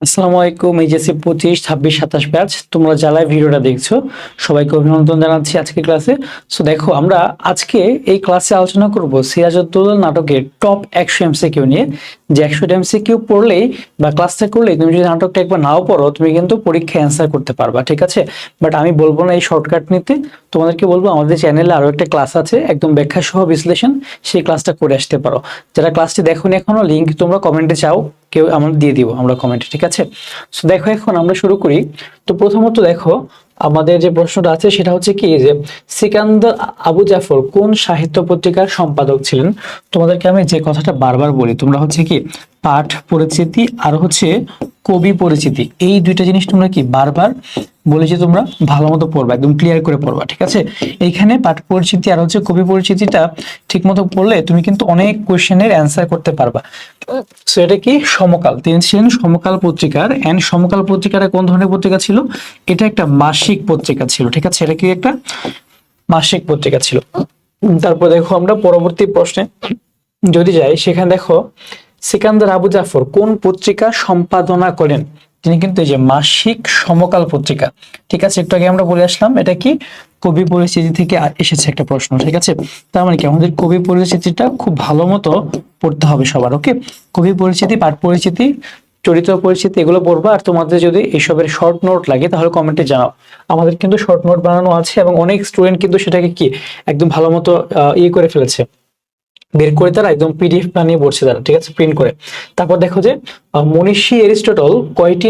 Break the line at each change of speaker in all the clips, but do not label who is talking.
আসসালামু আলাইকুম। HSC 25, 26, 27 batch তোমরা যারা ভিডিওটা দেখছো সবাইকে অভিনন্দন জানাচ্ছি আজকে ক্লাসে। সো দেখো, আমরা আজকে এই ক্লাসে আলোচনা করব সিরাজউদ্দৌলা নাটকের টপ 100 এমসিকিউ নিয়ে। যে 100 এমসিকিউ পড়লেই বা ক্লাসটা করলেই তুমি যদি নাটকটা একবার নাও পড়ো তুমি কিন্তু পরীক্ষায় অ্যান্সার করতে পারবা, ঠিক আছে? বাট আমি বলবো না এই শর্টকাট নিতে, তোমাদেরকে বলবো আমাদের চ্যানেলে আরো একটা ক্লাস আছে একদম ব্যাখ্যা সহ বিশ্লেষণ, সেই ক্লাসটা করে আসতে পারো। যারা ক্লাসটি দেখোনি এখনো, লিংক তোমরা কমেন্টে চাও, কেউ আমরা দিয়ে দিব আমরা কমেন্টে, ঠিক আছে? সো দেখো, এখন আমরা শুরু করি। তো প্রথমত দেখো, আমাদের যে প্রশ্নটা আছে সেটা হচ্ছে কি, যে সিকান্দার আবু জাফর কোন সাহিত্য পত্রিকার সম্পাদক ছিলেন? তোমাদেরকে আমি যে কথাটা বারবার বলি, তোমরা হচ্ছে কি পাঠ পরিচিতি আর হচ্ছে কবি পরিচিতি, এই দুইটা জিনিস তোমরা কি বারবার বলে যে তোমরা ভালো মতো পড়বা, একদম ক্লিয়ার করে পড়বা, ঠিক আছে? এইখানে পাঠ পরিচিতি আর হচ্ছে কবি পরিচিতিটা ঠিক মতো পড়লে তুমি কিন্তু অনেক কোশ্চেনের অ্যান্সার করতে পারবা। সো এটা কি সমকাল, তিনি ছিলেন সমকাল পত্রিকার। এন্ড সমকাল পত্রিকাটা কোন ধরনের পত্রিকা ছিল? এটা একটা মাসিক পত্রিকা ছিল, ঠিক আছে? এটা কি একটা মাসিক পত্রিকা ছিল। তারপর দেখো, আমরা পরবর্তী প্রশ্নে যদি যাই, সেখানে দেখো সিকান্দার আবু জাফর কোন পত্রিকা সম্পাদনা করেন? তিনি কিন্তু এই যে মাসিক সমকাল পত্রিকা, ঠিক আছে? একটু আগে আমরা বলে আসলাম এটা কি কবি পরিচিতি থেকে এসেছে একটা প্রশ্ন, ঠিক আছে? তার মানে কি আমাদের কবি পরিচিতিটা খুব ভালো মতো পড়তে হবে সবার। ওকে, কবি পরিচিতি, পাঠ পরিচিতি, চরিত্র পরিচিতি এগুলো পড়বা। আর তোমাদের যদি এসবের শর্ট নোট লাগে তাহলে কমেন্টে জানাও। আমাদের কিন্তু শর্ট নোট বানানো আছে এবং অনেক স্টুডেন্ট কিন্তু সেটাকে কি একদম ভালো মতো ইয়ে করে ফেলেছে, বের করে তারা একদম পিডিএফ বানিয়ে পড়ছে তারা, ঠিক আছে, প্রিন্ট করে। তারপর দেখো যে মনীষী এরিস্টটল কয়টি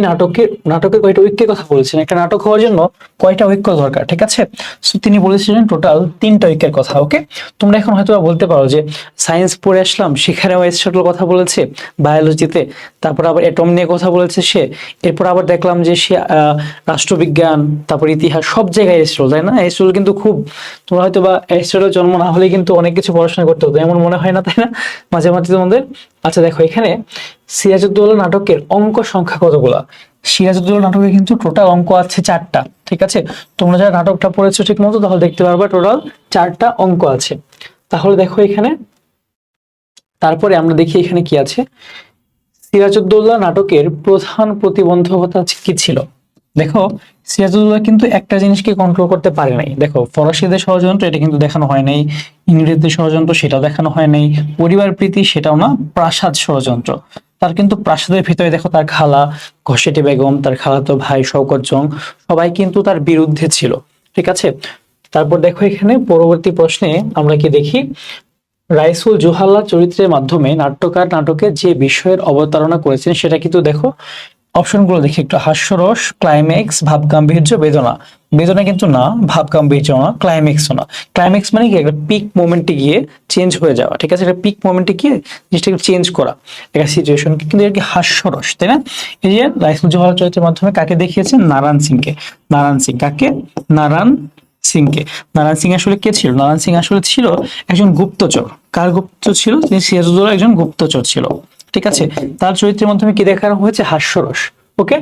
নাটকের কয়টা ঐক্যের কথা বলেছেন? একটা নাটক হওয়ার জন্য কয়টা ঐক্য দরকার, ঠিক আছে? সো তিনি বলেছিলেন টোটাল 3টা ঐক্যের কথা। ওকে, তোমরা এখন হয়তো বলতে পারো যে সায়েন্স পড়ে আসলাম, সেখানেও এরিস্টটল কথা বলেছে বায়োলজিতে, তারপর আবার অ্যাটম নিয়ে কথা বলেছে সে, এরপর আবার দেখলাম যে সে রাষ্ট্রবিজ্ঞান, তারপর ইতিহাস, সব জায়গায় এরিস্টটল, তাই না? এরিস্টটল কিন্তু খুব, তোমরা হয়তো বা এরিস্টটল জন্ম না হলে কিন্তু অনেক কিছু পড়াশোনা করতে হতো, এমন মনে হয় না, তাই না? মাঝে মাঝে তোমাদের। আচ্ছা দেখো, এখানে সিরাজউদ্দৌলা নাটকের অঙ্ক সংখ্যা কতগুলা? সিরাজউদ্দৌলা নাটকে কিন্তু টোটাল অঙ্ক আছে 4টা, ঠিক আছে? তোমরা যারা নাটকটা পড়েছো ঠিক মতো তাহলে দেখতে পারবে টোটাল 4টা অঙ্ক আছে। তাহলে দেখো এখানে, তারপরে আমরা দেখি এখানে কি আছে। সিরাজউদ্দৌলা নাটকের প্রধান প্রতিবন্ধকতা কি ছিল? দেখো, সিরাজউদ্দৌলা কিন্তু একটা জিনিসকে কন্ট্রোল করতে পারে নাই। দেখো, ফরাসিদের ষড়যন্ত্র এটা কিন্তু দেখানো হয় নাই, ইংরেজদের ষড়যন্ত্র সেটাও দেখানো হয় নাই, পরিবার প্রীতি সেটাও না, প্রাসাদ ষড়যন্ত্র। তার কিন্তু প্রাসাদের ভিতরে দেখো তার খালা ঘসেটি বেগম, তার খালাতো ভাই শওকত জং, সবাই কিন্তু তার বিরুদ্ধে ছিল, ঠিক আছে? তারপর দেখো এখানে পরবর্তী প্রশ্নে আমরা কি দেখি, রাইসুল জোহাল্লা চরিত্রের মাধ্যমে নাট্যকার নাটকে যে বিষয়ের অবতারণা করেছেন সেটা কিন্তু দেখো, অপশনগুলো দেখি একটু। হাস্যরস, ক্লাইম্যাক্স, ভাবগাম্ভীর্য, বেদনা। বেদনা কিন্তু না, ভাবগাম্ভীর্য না, ক্লাইম্যাক্সও না। ক্লাইম্যাক্স মানে কি একটা পিক মোমেন্টে গিয়ে চেঞ্জ হয়ে যাওয়া, ঠিক আছে? একটা পিক মোমেন্টে গিয়ে জিনিসটাকে চেঞ্জ করা একটা সিচুয়েশন, কিন্তু এর কি হাস্যরস, তাই না? এই যে রাইসুল জোহার চরিত্রের মাধ্যমে কাকে দেখিয়েছেন? নারায়ণ সিংকে। নারায়ণ সিং কাকে? নারায়ণ সিংকে। নারায়ণ সিং আসলে কে ছিল? নারায়ণ সিং আসলে ছিল একজন গুপ্তচর। কার গুপ্তচর ছিল? তিনি সিরাজউদ্দৌলার একজন গুপ্তচর ছিল, ঠিক আছে? তার চরিত্রের মাধ্যমে কি দেখানো হয়েছে? হাস্যরস। ওকে,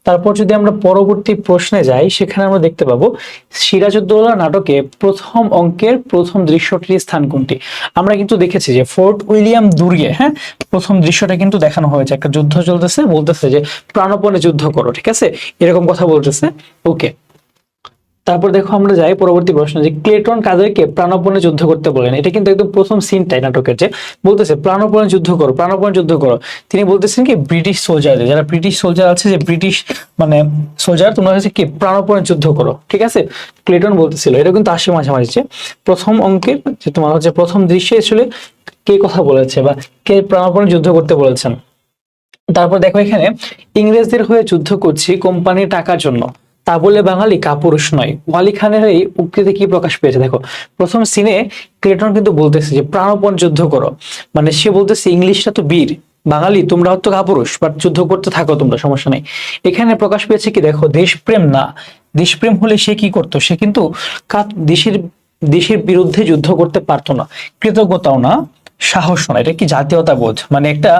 তারপর যদি আমরা পরবর্তী প্রশ্নে যাই, সেখানে আমরা দেখতে পাবো সিরাজউদ্দৌলা নাটকে প্রথম অঙ্কের প্রথম দৃশ্যটির স্থান কোনটি? আমরা কিন্তু দেখেছি যে ফোর্ট উইলিয়াম দুর্গে, হ্যাঁ, প্রথম দৃশ্যটা কিন্তু দেখানো হয়েছে, একটা যুদ্ধ চলতেছে, বলতেছে যে প্রাণপণে যুদ্ধ করো, ঠিক আছে, এরকম কথা বলতেছে। ওকে, তারপর দেখো আমরা যাই পরবর্তী প্রশ্ন, যে ক্লেটন কাদেরকে প্রাণপণে যুদ্ধ করতে বলেন? এটা কিন্তু একদম প্রথম সিনটাই নাটকের, যে বলতেছে প্রাণপণে যুদ্ধ করো, প্রাণপণে যুদ্ধ করো। তিনি বলতেছেন কি ব্রিটিশ সোলজারদের, যারা ব্রিটিশ সোলজার আছে, যে ব্রিটিশ মানে সোলজার, তোমরা হচ্ছে কি প্রাণপণে যুদ্ধ করো, ঠিক আছে? ক্লেটন বলতেছিল। এটা কিন্তু আসে মাঝামাঝি, যে প্রথম অঙ্কের যে তোমার হচ্ছে প্রথম দৃশ্যে আসলে কে কথা বলেছে বা কে প্রাণপণে যুদ্ধ করতে বলেছেন। তারপর দেখো এখানে, ইংরেজদের হয়ে যুদ্ধ করছি কোম্পানির টাকার জন্য, তা বলে বাঙালি কাপুরুষ নয়। ওয়ালি খানের এই উক্তিতে কি প্রকাশ পেয়েছে? দেখো, প্রথম সিনে ক্লেটন কিন্তু বলতেছে যে প্রাণপণ যুদ্ধ করো, মানে সে বলতেছে ইংলিশটা তো বীর, বাঙালি তোমরা হয়তো কাপুরুষ, বাট যুদ্ধ করতে থাকো তোমরা, সমস্যা নেই। এখানে প্রকাশ পেয়েছে কি, দেখো, দেশপ্রেম না। দেশপ্রেম হলে সে কি করতো? সে কিন্তু দেশের দেশের বিরুদ্ধে যুদ্ধ করতে পারতো না। কৃতজ্ঞতাও না, সাহস না, এটা কি জাতীয়তাবোধ, মানে একটা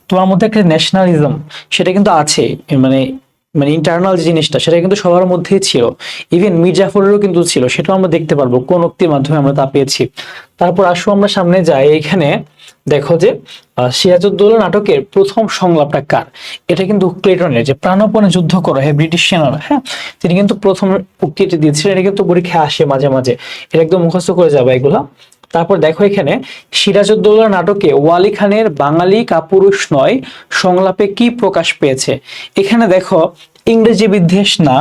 তোমার মধ্যে একটা ন্যাশনালিজম সেটা কিন্তু আছে, মানে মানে ইন্টারনাল যে জিনিসটা সেটা কিন্তু সবার মধ্যেই ছিল, ইভেন মীর জাফরেরও কিন্তু ছিল, সেটাও আমরা দেখতে পারবো কোন উক্তির মাধ্যমে আমরা তা পেয়েছি। তারপর আসো আমরা সামনে যাই, এখানে দেখো যে সিরাজউদ্দৌলা নাটকের প্রথম সংলাপটা কার? এটা কিন্তু ক্লেটনের, যে প্রাণপণে যুদ্ধ করো হে ব্রিটিশ সেনারা, হ্যাঁ, তিনি কিন্তু প্রথম উক্তিটি দিয়েছিলেন। এটা কিন্তু পরীক্ষায় আসে মাঝে মাঝে, এটা একদম মুখস্থ করে যাবে এগুলা। তারপর দেখো এখানে সিরাজউদ্দৌলা নাটকে ওয়ালি খানের বাঙালি কাপুরুষ নয় সংলাপে কি প্রকাশ পেয়েছে? এখানে দেখো ইংরেজি বিদ্বেষ না,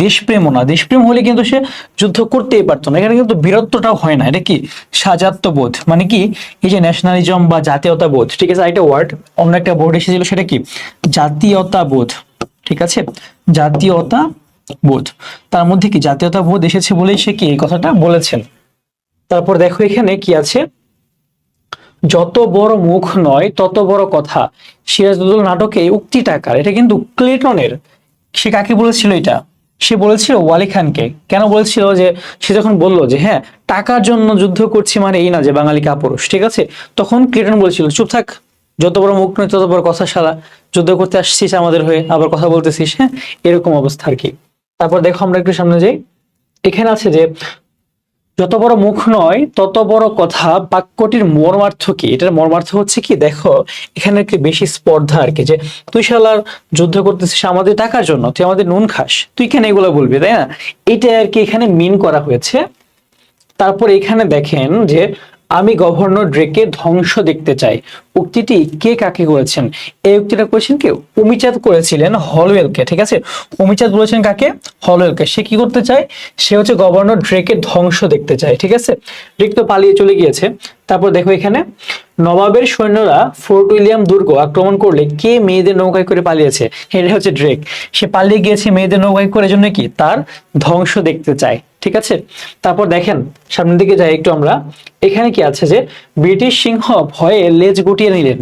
দেশপ্রেমও না। দেশপ্রেম হলে কিন্তু সে যুদ্ধ করতেই পারতো না, এখানে কিন্তু বীরত্বটাও হয় না, এটা কি সাজাত্যবোধ, মানে কি এই যে ন্যাশনালিজম বা জাতীয়তাবোধ, ঠিক আছে, একটা ওয়ার্ড অন্য একটা বোর্ড এসেছিল, সেটা কি জাতীয়তাবোধ, ঠিক আছে, জাতীয়তাবোধ, তার মধ্যে কি জাতীয়তাবোধ এসেছে বলেই সে কি এই কথাটা বলেছেন। তারপর দেখো এখানে কি আছে, যত বড় মুখ নয় তত বড় কথা, সিরাজউদ্দৌলা নাটকে এই উক্তিটা কার? এটা কিন্তু ক্লেটনের। সে কাকে বলেছিল এটা? সে বলেছিল ওয়ালি খানকে। কেন বলেছিল? যে সে যখন বলল যে হ্যাঁ টাকার জন্য যুদ্ধ করছি, মানে এই না যে বাঙালি কাপুরুষ, ঠিক আছে, তখন ক্লেটন বলেছিল চুপ থাক, যত বড় মুখ নয় তত বড় কথা, শালা যুদ্ধ করতে আসছিস আমাদের হয়ে আবার কথা বলতেছিস, হ্যাঁ, এরকম অবস্থা আর কি। তারপর দেখো আমরা একটু সামনে যাই, এখানে আছে যে যত বড় মুখ নয় তত বড় কথা বাক্যটির মর্মার্থ কি? এটার মর্মার্থ হচ্ছে কি, দেখো এখানে একটু বেশি স্পর্ধা আর কি, যে তুই শালার যুদ্ধ করতেছিস আমাদের টাকার জন্য, তুই আমাদের নুন খাস, তুই কেন এগুলো বলবি, তাই না, এটা আর কি এখানে মিন করা হয়েছে। তারপর এখানে দেখেন যে আমি গভর্নর ড্রেকে ধ্বংস দেখতে চাই, উক্তিটি কে কাকে করেছেন? এই উক্তিটা করেছেন কে? অমিচাঁদ করেছিলেন হলওয়েলকে, ঠিক আছে, অমিচাঁদ বলেছেন কাকে? হলওয়েলকে। সে কি করতে চায়? সে হচ্ছে গভর্নর ড্রেকের ধ্বংস দেখতে চায়, ঠিক আছে, ড্রেক তো পালিয়ে চলে গিয়েছে। তারপর দেখো এখানে নবাবের সৈন্যরা ফোর্ট উইলিয়াম দুর্গ আক্রমণ করলে কে মেয়েদের নৌকায় করে পালিয়েছে? এটা হচ্ছে ড্রেক, সে পালিয়ে গিয়েছে মেয়েদের নৌকায় করে, জন্য কি তার ধ্বংস দেখতে চায়, ঠিক আছে। তারপর দেখেন সামনের দিকে যাই একটু আমরা, এখানে কি আছে যে ব্রিটিশ সিংহ ভয়ে লেজ গুটিয়ে নিলেন,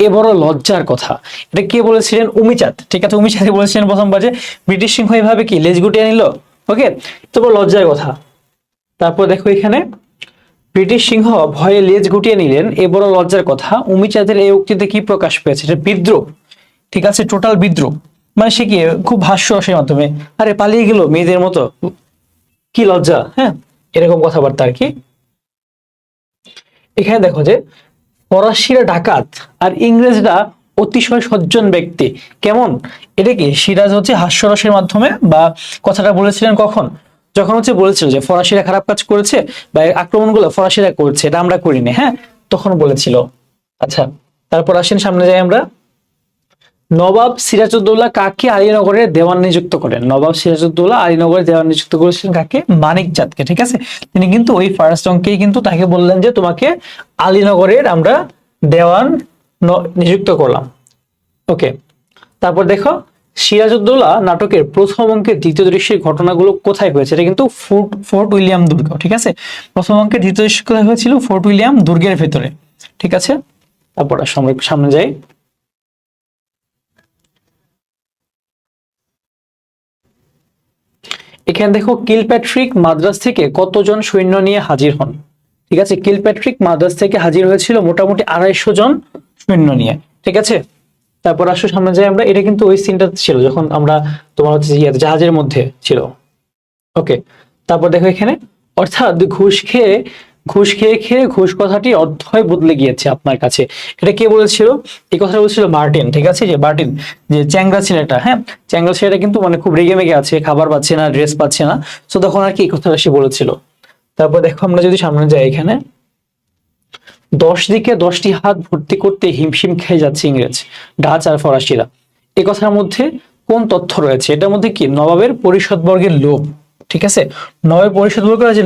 এ বড় লজ্জার কথা। এটা কে বলেছিলেন? অমিচাঁদ, ঠিক আছে, অমিচাঁদ বলেছিলেন প্রথমবার যে ব্রিটিশ সিংহ এভাবে কি লেজ গুটিয়ে নিল, ওকে, তো বড় লজ্জার কথা। তারপর দেখো এখানে ব্রিটিশ সিংহ ভয়ে লেজ গুটিয়ে নিলেন, এ বড় লজ্জার কথা, অমিচাঁদের এই উক্তিতে কি প্রকাশ পেয়েছে? এটা বিদ্রোহ, ঠিক আছে, টোটাল বিদ্রোহ, মানে সে কি খুব হাস্যরসের মাধ্যমে আরে পালিয়ে গেল মেয়েদের মতো, কি লজ্জা, হ্যাঁ, এরকম কথাবার্তা আর কি। এখানে দেখো যে ফরাসিরা ডাকাত আর ইংরেজরা অতিশয় সজ্জন ব্যক্তি, কেমন? এটা কি সিরাজ হচ্ছে হাস্যরসের মাধ্যমে বা কথাটা বলেছিলেন কখন? যখন হচ্ছে বলেছিল যে ফরাসিরা খারাপ কাজ করেছে বা আক্রমণগুলো ফরাসিরা করছে, এটা আমরা করিনি, হ্যাঁ, তখন বলেছিল। আচ্ছা, তারপর আসেন সামনে যাই আমরা, নবাব সিরাজউদ্দৌলা কাকে আলীনগরের দেওয়ান নিযুক্ত করেন? নবাব সিরাজউদ্দৌলা আলীনগরের দেওয়ান নিযুক্ত করেছিলেন কাকে? মানিকজাতকে, ঠিক আছে, তিনি কিন্তু ওই ফার্স্ট অঙ্কেই কিন্তু তাকে বললেন যে তোমাকে আলীনগরের আমরা দেওয়ান নিযুক্ত করলাম, ওকে। তারপর দেখো সিরাজউদ্দৌলা নাটকের প্রথম অঙ্কের দ্বিতীয় দৃশ্যের ঘটনাগুলো কোথায় হয়েছে? এটা কিন্তু ফোর্ট উইলিয়াম দুর্গ, ঠিক আছে, প্রথম অঙ্কের দ্বিতীয় দৃশ্য কোথায় হয়েছিল? ফোর্ট উইলিয়াম দুর্গের ভেতরে, ঠিক আছে। তারপর আমরা একটু সামনে যাই, এখানে দেখো কিলপ্যাট্রিক মাদ্রাজ থেকে কতজন সৈন্য নিয়ে হাজির হন? ঠিক আছে, কিলপ্যাট্রিক মাদ্রাজ থেকে হাজির হয়েছিল মোটামুটি 250 জন সৈন্য নিয়ে, ঠিক আছে। তারপর আসো সামনে যাই আমরা, এটা কিন্তু ওই সিনটা ছিল যখন আমরা তোমার হচ্ছে জাহাজের মধ্যে ছিল, ওকে। তারপর দেখো এখানে অর্থাৎ ঘুষ খেয়ে খেয়ে ঘুষ কথাটি অর্থই বদলে গিয়েছে আপনার কাছে, এটা কে বলেছিল? এই কথা বলেছিল মার্টিন, ঠিক আছে, যে মার্টিন, যে চ্যাংরা ছেলেটা, হ্যাঁ, চ্যাংরা ছেলেটা কিন্তু মানে খুব রেগে মেগে আছে, খাবার পাচ্ছে না, ড্রেস পাচ্ছে না, তো তখন আর কি এই কথাটা সে বলেছিল। তারপর দেখো আমরা যদি সামনে যাই, এখানে 10 দিকে 10টি হাত ভর্তি করতে হিমশিম খেয়ে যাচ্ছে ইংরেজ, ডাচ আর ফরাসিরা, এই কথার মধ্যে কোন তথ্য রয়েছে? এটার মধ্যে কি নবাবের পরিষদবর্গের লোভ, ঠিক আছে, নবাবের পরিষদবর্গের যে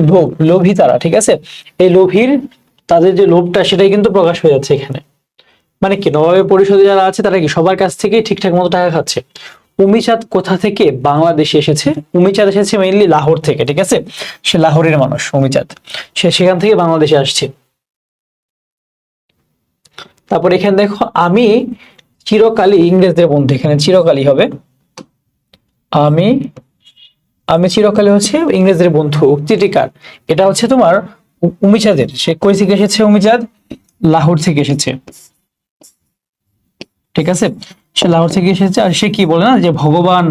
লোভী তারা, ঠিক আছে, এই লোভীর তাদের যে লোভটা সেটাই কিন্তু প্রকাশ হয়ে যাচ্ছে এখানে। মানে কি নবাবের পরিষদে যারা আছে তারা কি সবার কাছ থেকে ঠিকঠাক মতো টাকা খাচ্ছে। উমিচাঁদ কোথা থেকে বাংলাদেশে এসেছে? উমিচাঁদ এসেছে মেইনলি লাহোর থেকে, ঠিক আছে, সে লাহোরের মানুষ উমিচাঁদ, সে সেখান থেকে বাংলাদেশে আসছে। তারপর এখানে দেখো আমি চিরকালই ইংরেজদের বন্ধু, এখানে চিরকালই হবে আমি আমি চিরকালই হচ্ছে ইংরেজদের বন্ধু, উক্তিটি কার? এটা হচ্ছে তোমার উমিচাঁদের। সে কই থেকে এসেছে? উমিচাঁদ লাহোর থেকে এসেছে, ঠিক আছে। সে লাহোর থেকে এসেছে, আর সে কি বলে না যে ভগবান,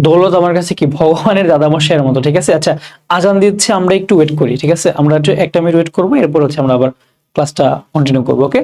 দৌলত আমার কাছে কি ভগবানের দাদামশাইয়ের মতো। ঠিক আছে, আচ্ছা আজান দিচ্ছে, আমরা একটু ওয়েট করি। ঠিক আছে, আমরা একটু একটা মিনিট ওয়েট করবো, এরপর হচ্ছে আমরা আবার ক্লাসটা কন্টিনিউ করবো। ওকে।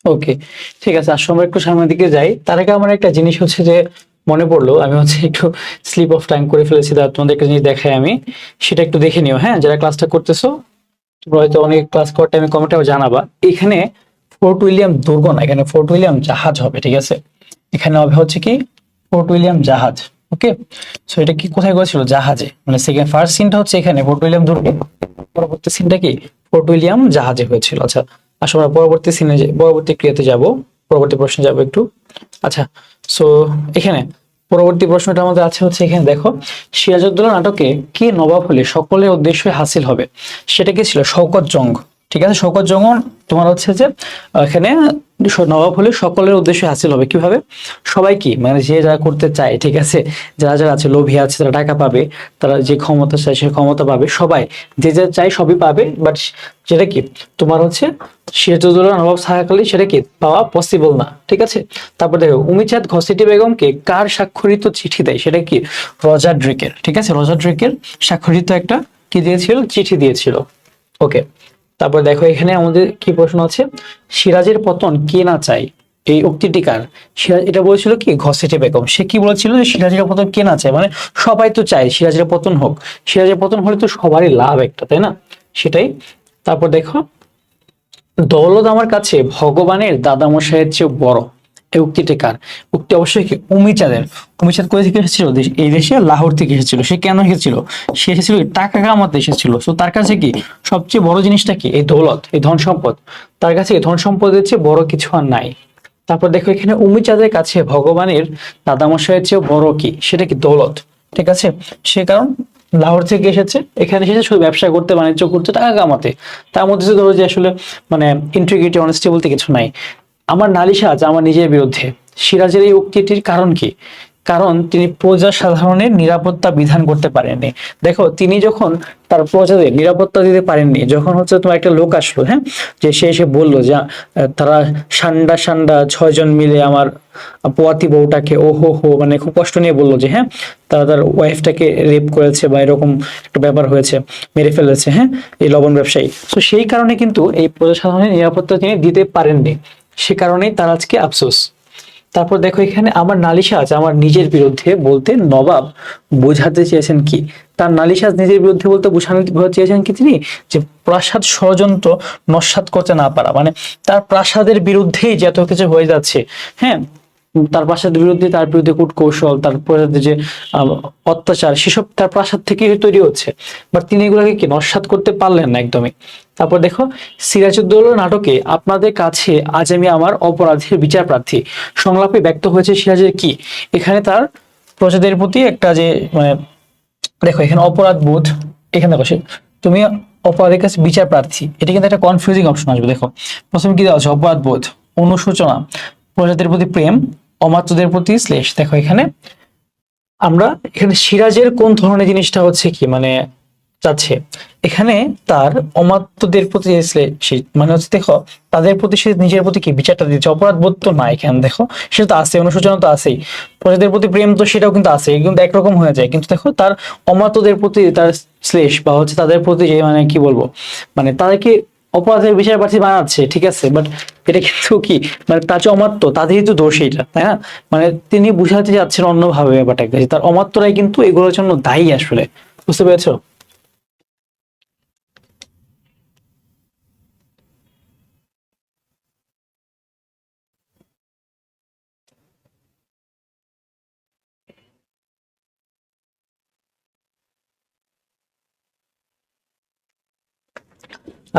ওকে, ঠিক আছে, আসলে আমরা একটু সামনের দিকে যাই। তার আগে আমার একটা জিনিস হচ্ছে যে মনে পড়লো, আমি হচ্ছে একটু স্লিপ অফ টাইম করে ফেলেছি, তোমাদের একটা জিনিস দেখাই আমি, সেটা একটু দেখে নিও। হ্যাঁ, যারা ক্লাসটা করতেছো তোমরা হয়তো অনেক ক্লাস করার টাইমে কমেন্টে জানাবা। এখানে ফোর্ট উইলিয়াম দুর্গ না, এখানে ফোর্ট উইলিয়াম জাহাজ হবে। ঠিক আছে, এখানে হবে হচ্ছে কি ফোর্ট উইলিয়াম জাহাজ। ওকে, সো এটা কি কোথায় করেছিল? জাহাজে, মানে সেকেন্ড ফার্স্ট সিনটা হচ্ছে এখানে ফোর্ট উইলিয়াম দুর্গে, পরবর্তী সিনটা কি ফোর্ট উইলিয়াম জাহাজে হয়েছিল। আচ্ছা আসলে আমরা পরবর্তী সিনে পরবর্তী ক্রিয়াতে যাব, পরবর্তী প্রশ্নে যাব একটু। আচ্ছা, সো এখানে পরবর্তী প্রশ্নটা আমাদের আছে হচ্ছে এখানে দেখো, সিরাজউদ্দৌলা নাটকে কে নবাব হলে সকলের উদ্দেশ্য হাসিল হবে? সেটা কি ছিল? শওকত জং। ঠিক আছে, শওকত জং তোমার হচ্ছে যে এখানে নবাব হলে সকলের উদ্দেশ্য হাসিল হবে কিভাবে? সবাই কি মানে যে যা করতে চায়, ঠিক আছে, যারা যারা আছে লোভী আছে তারা টাকা পাবে, তারা যে ক্ষমতা চায় সে ক্ষমতা পাবে, সবাই যে যা চায় সবই পাবে। বাট যেটা কি তোমার হচ্ছে সিরাজউদ্দৌলা নবাব থাকাকালীন সেটা কি পাওয়া পসিবল না। ঠিক আছে, তারপর দেখো উমিচাঁদ ঘসেটি বেগমকে কার স্বাক্ষরিত চিঠি দেয়? সেটা কি রজার ড্রেকের। ঠিক আছে, রজার ড্রেকের স্বাক্ষরিত একটা কি দিয়েছিল? চিঠি দিয়েছিল। ওকে, তারপর দেখো এখানে আমাদের কি প্রশ্ন আছে, সিরাজের পতন কে না চায়? এই উক্তিটি কার? সিরাজ এটা বলেছিল কি ঘসেটে বেগম। সে কি বলেছিল যে সিরাজের পতন কে না চায়, মানে সবাই তো চায় সিরাজের পতন হোক, সিরাজের পতন হলে তো সবারই লাভ একটা, তাই না? সেটাই। তারপর দেখো, দৌলত আমার কাছে ভগবানের দাদামশাইয়ের চেয়ে বড়, এই উক্তিটি কার? উক্তি অবশ্যই কি উমিচাঁদের। উমিচাঁদ কোথা থেকে এসেছিল? এই দেশে লাহোর থেকে এসেছিল। সে কেন এসেছিল? সে এসেছিল টাকা কামাতে এসেছিল। তো তার কাছে কি সবচেয়ে বড় জিনিসটা কি? এই দৌলত, এই ধন সম্পদ। তার কাছে ধন সম্পদের চেয়ে বড় কিছু আর নাই। তারপর দেখো এখানে উমিচাঁদের কাছে ভগবানের দাদামশাইয়ের চেয়ে বড় কি? সেটা কি দৌলত। ঠিক আছে। সে কারণ লাহোর থেকে এসেছে, এখানে এসেছে শুধু ব্যবসা করতে, বাণিজ্য করতে, টাকা কামাতে। তার মধ্যে যে ধরো যে আসলে মানে ইন্টিগ্রিটি অনেস্টি বলতে কিছু নাই। আমার নালিশ আজ আমার নিজের বিরুদ্ধে। সিরাজের এই উক্তিটির কারণ কি? কারণ তিনি প্রজা সাধারণের নিরাপত্তা বিধান করতে পারেননি। দেখো, তিনি যখন তার প্রজাদের নিরাপত্তা দিতে পারেননি, যখন হচ্ছে তোমার একটা লোক আসলো, হ্যাঁ, যে সে এসে বললো যে তারা সান্ডা সান্ডা 6 জন মিলে আমার পোয়াতি বউটাকে ও হো হো মানে খুব কষ্ট নিয়ে বললো যে হ্যাঁ তারা তার ওয়াইফটাকে রেপ করেছে বা এরকম একটা ব্যাপার হয়েছে, মেরে ফেলেছে, হ্যাঁ, এই লবণ ব্যবসায়ী। তো সেই কারণে কিন্তু এই প্রজাসাধারণের নিরাপত্তা তিনি দিতে পারেননি, সে কারণেই তার আজকে আফসোস। তারপর দেখো এখানে আমার নালিশাজ আমার নিজের বিরুদ্ধে বলতে নবাব বোঝাতে চেয়েছেন কি? তার নালিশাজ নিজের বিরুদ্ধে বলতে বোঝাতে চেয়েছেন কি তিনি? যে প্রাসাদ ষড়যন্ত্র নস্যাৎ করতে না পারা, মানে তার প্রাসাদের বিরুদ্ধেই যে এত কিছু হয়ে যাচ্ছে, হ্যাঁ, তার প্রাসাদের বিরুদ্ধে, তার বিরুদ্ধে কূটকৌশল, তার প্রাসাদের যে অত্যাচার, সেসব তার প্রাসাদ থেকেই তৈরি হচ্ছে, বাট তিনি এগুলোকে কি নস্যাৎ করতে পারলেন না একদমই। তারপর দেখো, সিরাজউদ্দৌলা নাটকে আপনাদের কাছে আজ আমি আমার অপরাধের বিচার প্রার্থী সংলাপে ব্যক্ত হয়েছে সিরাজের কি? এখানে তার প্রজাদের প্রতি একটা যে মানে দেখো এখানে অপরাধ বোধ, এখানে বসে তুমি অপরাধের কাছে বিচার প্রার্থী, এটা কিন্তু একটা কনফিউজিং অপশন আসবে। দেখো প্রথমে কি দেওয়া আছে? অপরাধ বোধ, অনুশোচনা, প্রজাদের প্রতি প্রেম, অমাত্যদের প্রতি শ্লেষ। দেখো এখানে আমরা এখানে সিরাজের কোন ধরনের জিনিসটা হচ্ছে কি মানে চাচ্ছে, এখানে তার অমাত্যদের প্রতি মানে হচ্ছে দেখো তাদের প্রতি সে নিজের প্রতি কি বিচারটা দিচ্ছে, অপরাধ বোধ তো না এখানে, দেখো সেটা তো আছে, অনুশোচনা তো আছেই, প্রজাদের প্রতি প্রেম তো সেটাও কিন্তু আছে, কিন্তু একরকম হয়ে যায়। কিন্তু দেখো তার অমাত্যদের প্রতি তার শ্লেষ বা হচ্ছে তাদের প্রতি যে মানে কি বলবো মানে তাদেরকে অপরাধের বিচার প্রার্থী বানাচ্ছে, ঠিক আছে, বাট এটা কিন্তু কি মানে তার যে অমাত্য তাদেরই তো দোষ এটা, তাই না? মানে তিনি বুঝাতে যাচ্ছেন অন্যভাবে ব্যাপারটাকে, যে তার অমাত্যরাই কিন্তু এগুলোর জন্য দায়ী আসলে, বুঝতে পেরেছো?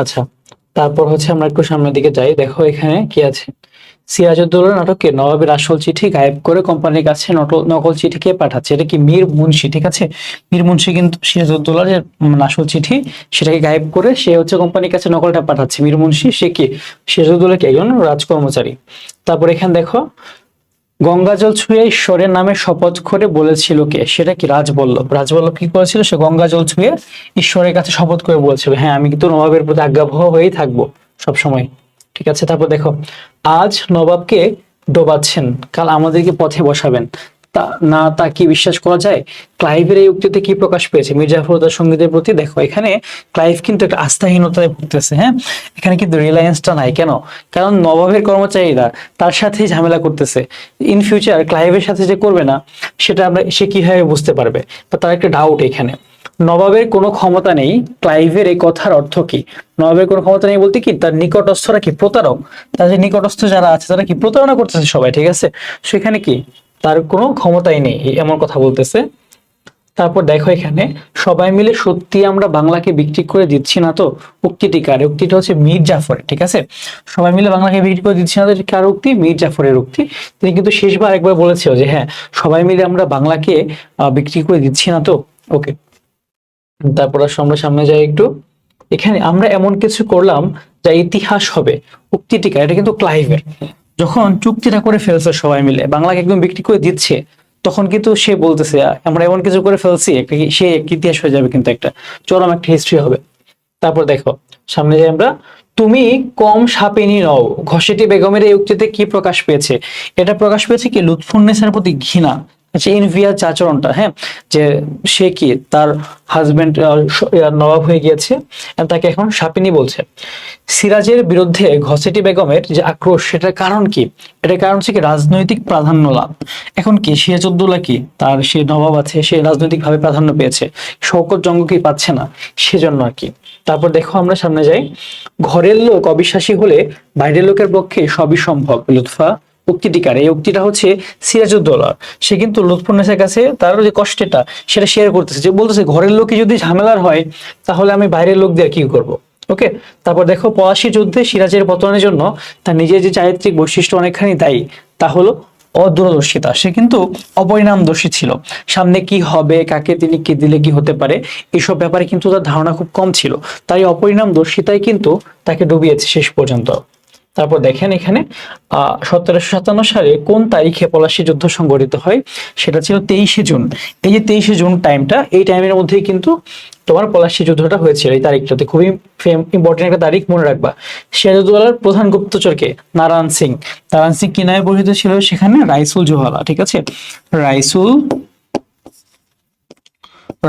আচ্ছা, তারপর হচ্ছে আমরা একটু সামনের দিকে যাই। দেখো এখানে কি আছে? সিরাজউদ্দৌলা নাটকে নবাবের আসল চিঠি গায়েব করে কোম্পানির কাছে নকল চিঠি কে পাঠাচ্ছে? এটা কি মীর মুন্সি, ঠিক আছে, মীর মুন্সি কিন্তু সিরাজউদ্দৌলার যে আসল চিঠি সেটাকে গায়েব করে সে হচ্ছে কোম্পানির কাছে নকলটা পাঠাচ্ছে। মীর মুন্সি সে কি সিরাজউদ্দৌলা কি একজন রাজকর্মচারী। তারপর এখানে দেখো, গঙ্গাজল ছুঁয়ে ঈশ্বরের নামে শপথ করে বলেছিল কে? সেটা কি রাজবল্লভ। রাজবল্লভ কি করেছিল? সে গঙ্গাজল ছুঁয়ে ঈশ্বরের কাছে শপথ করে বলেছিল হ্যাঁ আমি কিন্তু নবাবের প্রতি আজ্ঞাবহ হয়েই থাকবো সব সময়, ঠিক আছে। তারপর দেখো, আজ নবাবকে ডোবাচ্ছেন, কাল আমাদেরকে পথে বসাবেন, তা না তা কি বিশ্বাস করা যায়? ক্লাইভের এই উক্তিতে কি প্রকাশ পেয়েছে মির্জা জাফর ও তার সঙ্গীদের প্রতি? দেখো এখানে ক্লাইভ কিন্তু একটা আস্থাহীনতায় ভুগতেছে, হ্যাঁ, এখানে কিন্তু রিলায়েন্সটা নাই। কেন? কারণ নবাবের কর্মচারীরা তার সাথেই ঝামেলা করতেছে। ইন ফিউচার ক্লাইভের সাথে যে করবে না সেটা আমরা সে কিভাবে বুঝতে পারবে, বা তার একটা ডাউট এখানে। নবাবের কোনো ক্ষমতা নেই, ক্লাইভের এই কথার অর্থ কি? নবাবের কোনো ক্ষমতা নেই বলতে কি তার নিকটস্থরা কি প্রতারক, তাদের নিকটস্থ যারা আছে তারা কি প্রতারণা করতেছে সবাই, ঠিক আছে, সেখানে কি তার কোনো ক্ষমতাই নেই এমন কথা বলতেছে। তারপর দেখো এখানে, সবাই মিলে সত্যি আমরা বাংলাকে বিক্রি করে দিচ্ছি না তো? উক্তিটি কার? উক্তিটা হচ্ছে মীর জাফরের, ঠিক আছে, সবাই মিলে বাংলাকে বিক্রি করে দিচ্ছি না তো কার উক্তি? মীর জাফরের উক্তি। তিনি কিন্তু শেষবার একবার বলেছিল যে হ্যাঁ সবাই মিলে আমরা বাংলাকে বিক্রি করে দিচ্ছি না তো। ওকে, তারপর আমরা সামনে যাই একটু। এখানে আমরা এমন কিছু করলাম যা ইতিহাস হবে, উক্তিটি কার? এটা কিন্তু ক্লাইভের। যখন চুক্তিটা করে ফেলছে সবাই মিলে বাংলাকে একদম বিক্রি করে দিচ্ছে, তখন কিন্তু সে বলতেছে আমরা এমন কিছু করে ফেলছি একটা সে একটা ইতিহাস হয়ে যাবে, কিন্তু একটা চরম একটা হিস্ট্রি হবে। তারপর দেখো সামনে যাই আমরা, তুমি কম সাপিনী নও, ঘসেটি বেগমের এই উক্তিতে কি প্রকাশ পেয়েছে? এটা প্রকাশ পেয়েছে কি লুৎফুন্নেসার প্রতি ঘৃণা, আচ্ছা ইনভিয়ার যে আচরণটা, হ্যাঁ, যে সে কি তার হাজবেন্ড নবাব হয়ে গিয়েছে তাকে এখন সাপিনী বলছে। সিরাজের বিরুদ্ধে ঘসেটি বেগমের যে আক্রোশ সেটার কারণ কি? এটার কারণ হচ্ছে কি রাজনৈতিক প্রাধান্য লাভ। এখন কি সিরাজউদ্দৌলা কি তার সে নবাব আছে, সে রাজনৈতিক ভাবে প্রাধান্য পেয়েছে, শওকত জঙ্গকে পাচ্ছে না, সেজন্য আর কি। তারপর দেখো আমরা সামনে যাই, ঘরের লোক অবিশ্বাসী হলে বাইরের লোকের পক্ষে সবই সম্ভব। লুৎফা উক্তিটি কার? এই উক্তিটা হচ্ছে সিরাজউদ্দৌলা। সে কিন্তু লুৎফুন্নেসার কাছে তার যে কষ্টটা সেটা শেয়ার করতেছে, যে বলতেছে ঘরের লোকই যদি ঝামেলার হয় তাহলে আমি বাইরের লোক দিয়ে কি করব। ওকে, তারপর দেখো, পলাশী যুদ্ধে সিরাজের পতনের জন্য তার নিজের যে চারিত্রিক বৈশিষ্ট্য অনেকখানি দায়ী, তা হলো অদূরদর্শিতা, সে কিন্তু অপরিণামদর্শী ছিল। সামনে কি হবে, কাকে তিনি কি দিলে কি হতে পারে, এইসব ব্যাপারে কিন্তু তার ধারণা খুব কম ছিল। তাই অপরিণামদর্শিতাই কিন্তু তাকে ডুবিয়েছে শেষ পর্যন্ত। তারপর দেখেন এখানে 1757 সালে কোন তারিখে পলাশী যুদ্ধ সংঘটিত হয়, সেটা ছিল 23শে জুন। এই যে 23শে জুন টাইমটা, এই টাইমের মধ্যেই কিন্তু তোমার পলাশী যুদ্ধটা হয়েছিল। এই তারিখটাতে খুবই ইম্পর্টেন্ট একটা তারিখ, মনে রাখবা। সিরাজউদ্দৌলার প্রধান গুপ্তচরকে নারায়ণ সিং। নারায়ণ সিং কি নামে পরিচিত ছিল সেখানে? রাইসুল জোহালা। ঠিক আছে, রাইসুল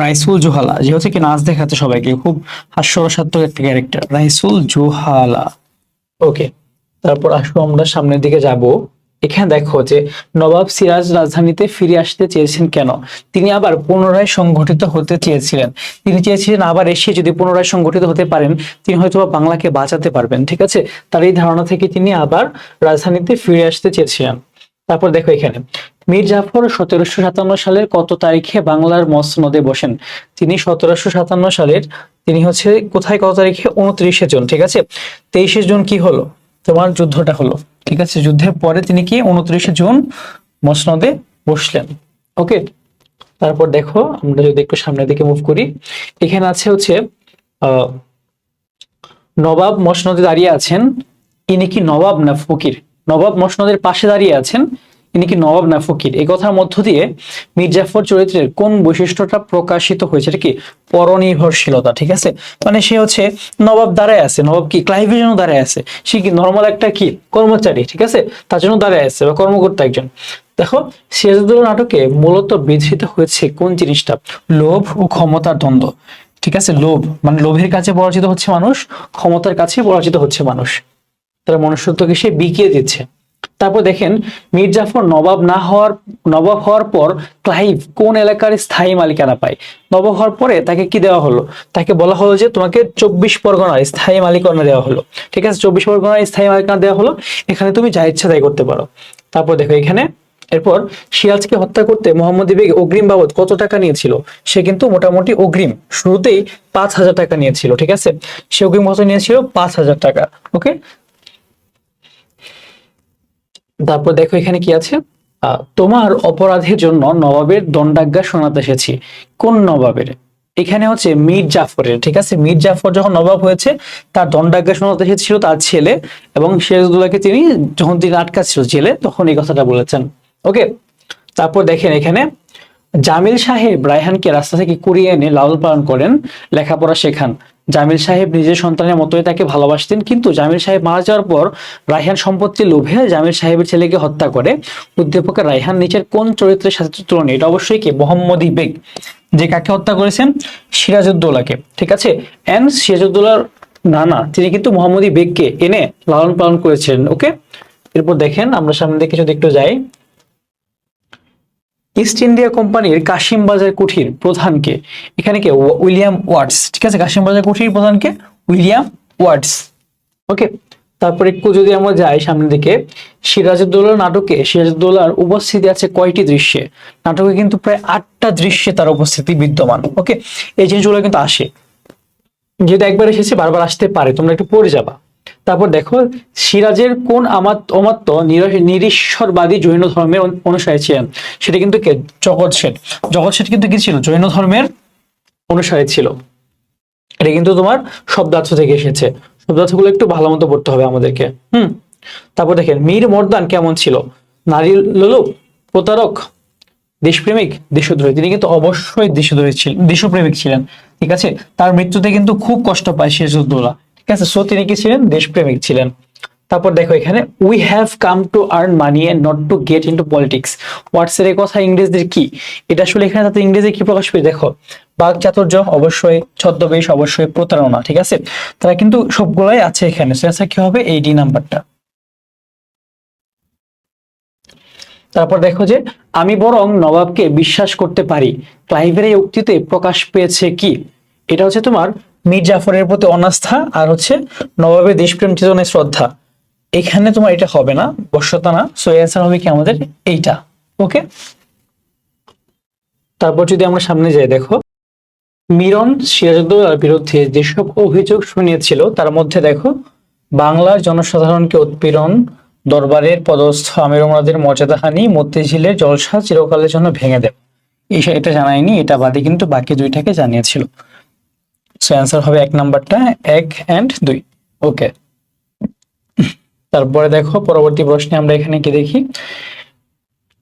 রাইসুল জোহালা, যে হচ্ছে কি নাচ দেখাচ্ছে সবাইকে, খুব হাস্যরসাত্মক একটা ক্যারেক্টার, রাইসুল জোহালা। ওকে, তারপর আসো আমরা সামনের দিকে যাব। এখানে দেখো যে নবাব সিরাজ রাজধানীতে ফিরে আসতে চেয়েছেন কেন? তিনি আবার পুনরায় সংগঠিত হতে চেয়েছিলেন। তিনি চেয়েছিলেন আবার এসে যদি পুনরায় সংগঠিত হতে পারেন, তিনি হয়তো বাংলাকে বাঁচাতে পারবেন। ঠিক আছে, তার এই ধারণা থেকে তিনি আবার রাজধানীতে ফিরে আসতে চেয়েছিলেন। তারপর দেখো এখানে মীর জাফর 1757 সালের কত তারিখে বাংলার মসনদে বসেন? তিনি 1757 সালের, তিনি হচ্ছে কোথায়, কত তারিখে? 29শে জুন। ঠিক আছে, 23শে জুন কি হলো, তোমার যুদ্ধটা হলো। ঠিক আছে, যুদ্ধের পরে তিনি কি 29শে জুন মসনদে বসলেন। ওকে, তারপর দেখো আমরা যদি একটু সামনের দিকে মুভ করি, এখানে আছে হচ্ছে আহ নবাব মসনদে দাঁড়িয়ে আছেন, ইনি কি নবাব না ফকির? নবাব মসনদের পাশে দাঁড়িয়ে আছেন, ইনি কি নবাব না ফকির? এই কথার মধ্য দিয়ে মীর জাফর চরিত্রের কোন বৈশিষ্ট্যটা প্রকাশিত হয়েছে? এটা কি পরনির্ভরশীলতা। ঠিক আছে, মানে সে হচ্ছে নবাব দাঁড়ায় আছে, নবাব কি ক্লাইভের জন্য দাঁড়ায় আছে, সে কি নর্মাল একটা কি কর্মচারী, ঠিক আছে, তার জন্য দাঁড়ায় আছে, বা কর্মকর্তা একজন। দেখো সিরাজউদ্দৌলা নাটকে মূলত বিধৃত হয়েছে কোন জিনিসটা? লোভ ও ক্ষমতার দ্বন্দ্ব। ঠিক আছে, লোভ মানে লোভের কাছে পরাজিত হচ্ছে মানুষ, ক্ষমতার কাছে পরাজিত হচ্ছে মানুষ, তারা মনুষ্যত্বকে সে বিকিয়ে দিচ্ছে। তারপর দেখেন মীর জাফর নবাব হওয়ার পর ক্লাইভ কোন এলাকার স্থায়ী মালিকানা পায়? নবাব হওয়ার পরে তাকে কি দেওয়া হলো? তাকে বলা হলো যে তোমাকে 24 পরগনার স্থায়ী মালিকানা দেওয়া হলো। ঠিক আছে, 24 পরগনার স্থায়ী মালিকানা দেওয়া হলো, এখানে তুমি যা ইচ্ছা তাই করতে পারো। তারপর দেখো এখানে এরপর সিরাজকে হত্যা করতে মোহাম্মদী বেগ অগ্রিম বাবদ কত টাকা নিয়েছিল? সে কিন্তু মোটামুটি অগ্রিম শুরুতেই 5000 টাকা নিয়েছিল। ঠিক আছে, সে অগ্রিম কত নিয়েছিল? 5000 টাকা। ওকে, তারপর দেখো এখানে কি আছে, তোমার অপরাধের জন্য নবাবের দণ্ডাজ্ঞা শোনাতে এসেছি। কোন নবাবের? এখানে হচ্ছে মীর জাফরের। ঠিক আছে, মীর জাফর যখন নবাব হয়েছে, তার দণ্ডাজ্ঞা শোনাতে এসেছিল তার ছেলে, এবং সিরাজউদ্দৌলাকে তিনি যখন তিনি আটকাচ্ছিল জেলে, তখন এই কথাটা বলেছেন। ওকে, তারপর দেখেন এখানে জামিল সাহেব রায়হানকে রাস্তা থেকে কুড়িয়ে এনে লালন পালন করেন, লেখাপড়া শেখান। জামিল সাহেব নিজের সন্তানের মতোই তাকে ভালোবাসতেন, কিন্তু জামিল সাহেব মারা যাওয়ার পর রায়হান সম্পত্তির লোভে জামিল সাহেবের ছেলেকে হত্যা করে। অধ্যাপক রায়হান নিচের কোন চরিত্রের সাথে তুলনা? এটা অবশ্যই কি মোহাম্মদী বেগ, যে কাকে হত্যা করেছেন? সিরাজউদ্দৌলাকে। ঠিক আছে, এন্ড সিরাজউদ্দৌলার নানা তিনি কিন্তু মোহাম্মদী বেগকে এনে লালন পালন করেছেন। ওকে, এরপর দেখেন আমরা সামনে দিকে যদি একটু যাই, ইস্ট ইন্ডিয়া কোম্পানির কাশিম বাজার কুঠির প্রধানকে? এখানে কে? William Watts. ঠিক আছে, কাশিম বাজার কুঠির প্রধানকে? William Watts. ওকে, তারপর একটু যদি আমরা যাই সামনের দিকে, সিরাজউদ্দৌলা নাটকে সিরাজউদ্দৌলার উপস্থিতি আছে কয়টি দৃশ্যে? নাটকে কিন্তু প্রায় 8টা দৃশ্যে তার উপস্থিতি বিদ্যমান। ওকে, এই জিনিসগুলো কিন্তু আসে, যেহেতু একবার এসেছে বারবার আসতে পারে, তোমরা একটু পড়ে যাবা। তারপর দেখো সিরাজের কোন অমাত্য নিরীশ্বরবাদী জৈন ধর্মের অনুসারী ছিলেন? সেটা কিন্তু কে? জগৎ শেঠ। জগৎ শেঠ কিন্তু কি ছিল? জৈন ধর্মের অনুসারী ছিল। এটা কিন্তু তোমার শব্দার্থ থেকে এসেছে, শব্দার্থগুলো একটু ভালো মতো পড়তে হবে আমাদেরকে। তারপর দেখেন মীর মর্দান কেমন ছিল? নারী লোলুপ, প্রতারক, দেশপ্রেমিক, দেশদ্রোহী? তিনি কিন্তু অবশ্যই দেশদ্রোহী ছিলেন, দেশপ্রেমিক ছিলেন। ঠিক আছে, তার মৃত্যুতে কিন্তু খুব কষ্ট পায় সিরাজউদ্দৌলা। ঠিক আছে, সো তিনি কি ছিলেন? দেশপ্রেমিক ছিলেন। তারপর দেখো এখানে we have come to earn money and not to get into politics. What's এর কথা ইংরেজদের কি? এটা আসলে এখানে তাতে ইংরেজি কি প্রকাশ পেয়ে? দেখো বাকচাতুর্য অবশ্যই, ছদ্মবেশ অবশ্যই, প্রতারণা। ঠিক আছে, তারা কিন্তু সবগুলাই আছে এখানে। সেটা কি হবে? এই ডি নাম্বারটা। তারপর দেখো যে আমি বরং নবাবকে বিশ্বাস করতে পারি, ক্লাইভের এই উক্তিতে প্রকাশ পেয়েছে কি? এটা হচ্ছে তোমার মীর জাফরের প্রতি অনাস্থা, আর হচ্ছে নবাবের দেশপ্রেম চেতনায় শ্রদ্ধা। এখানে তোমার এটা হবে না, বশ্যতা না, সো অ্যান্সার হবে কি আমাদের এইটা। ওকে, তারপর যদি আমরা সামনে যাই, দেখো মিরন সিরাজউদ্দৌলার বিরুদ্ধে যেসব অভিযোগ শুনিয়েছিল তার মধ্যে দেখো বাংলার জনসাধারণকে উৎপীড়ন, দরবারের পদস্থ আমির ওমরাদের মর্যাদাহানি, মতিঝিলের জলসা চিরকালের জন্য ভেঙে দেব। এটা জানায়নি, এটা বাদে কিন্তু বাকি দুইটাকে জানিয়েছিল। সো অ্যান্সার হবে 1 নাম্বারটা, 1 and 2। ওকে, তারপরে দেখো পরবর্তী প্রশ্নে আমরা এখানে কি দেখি।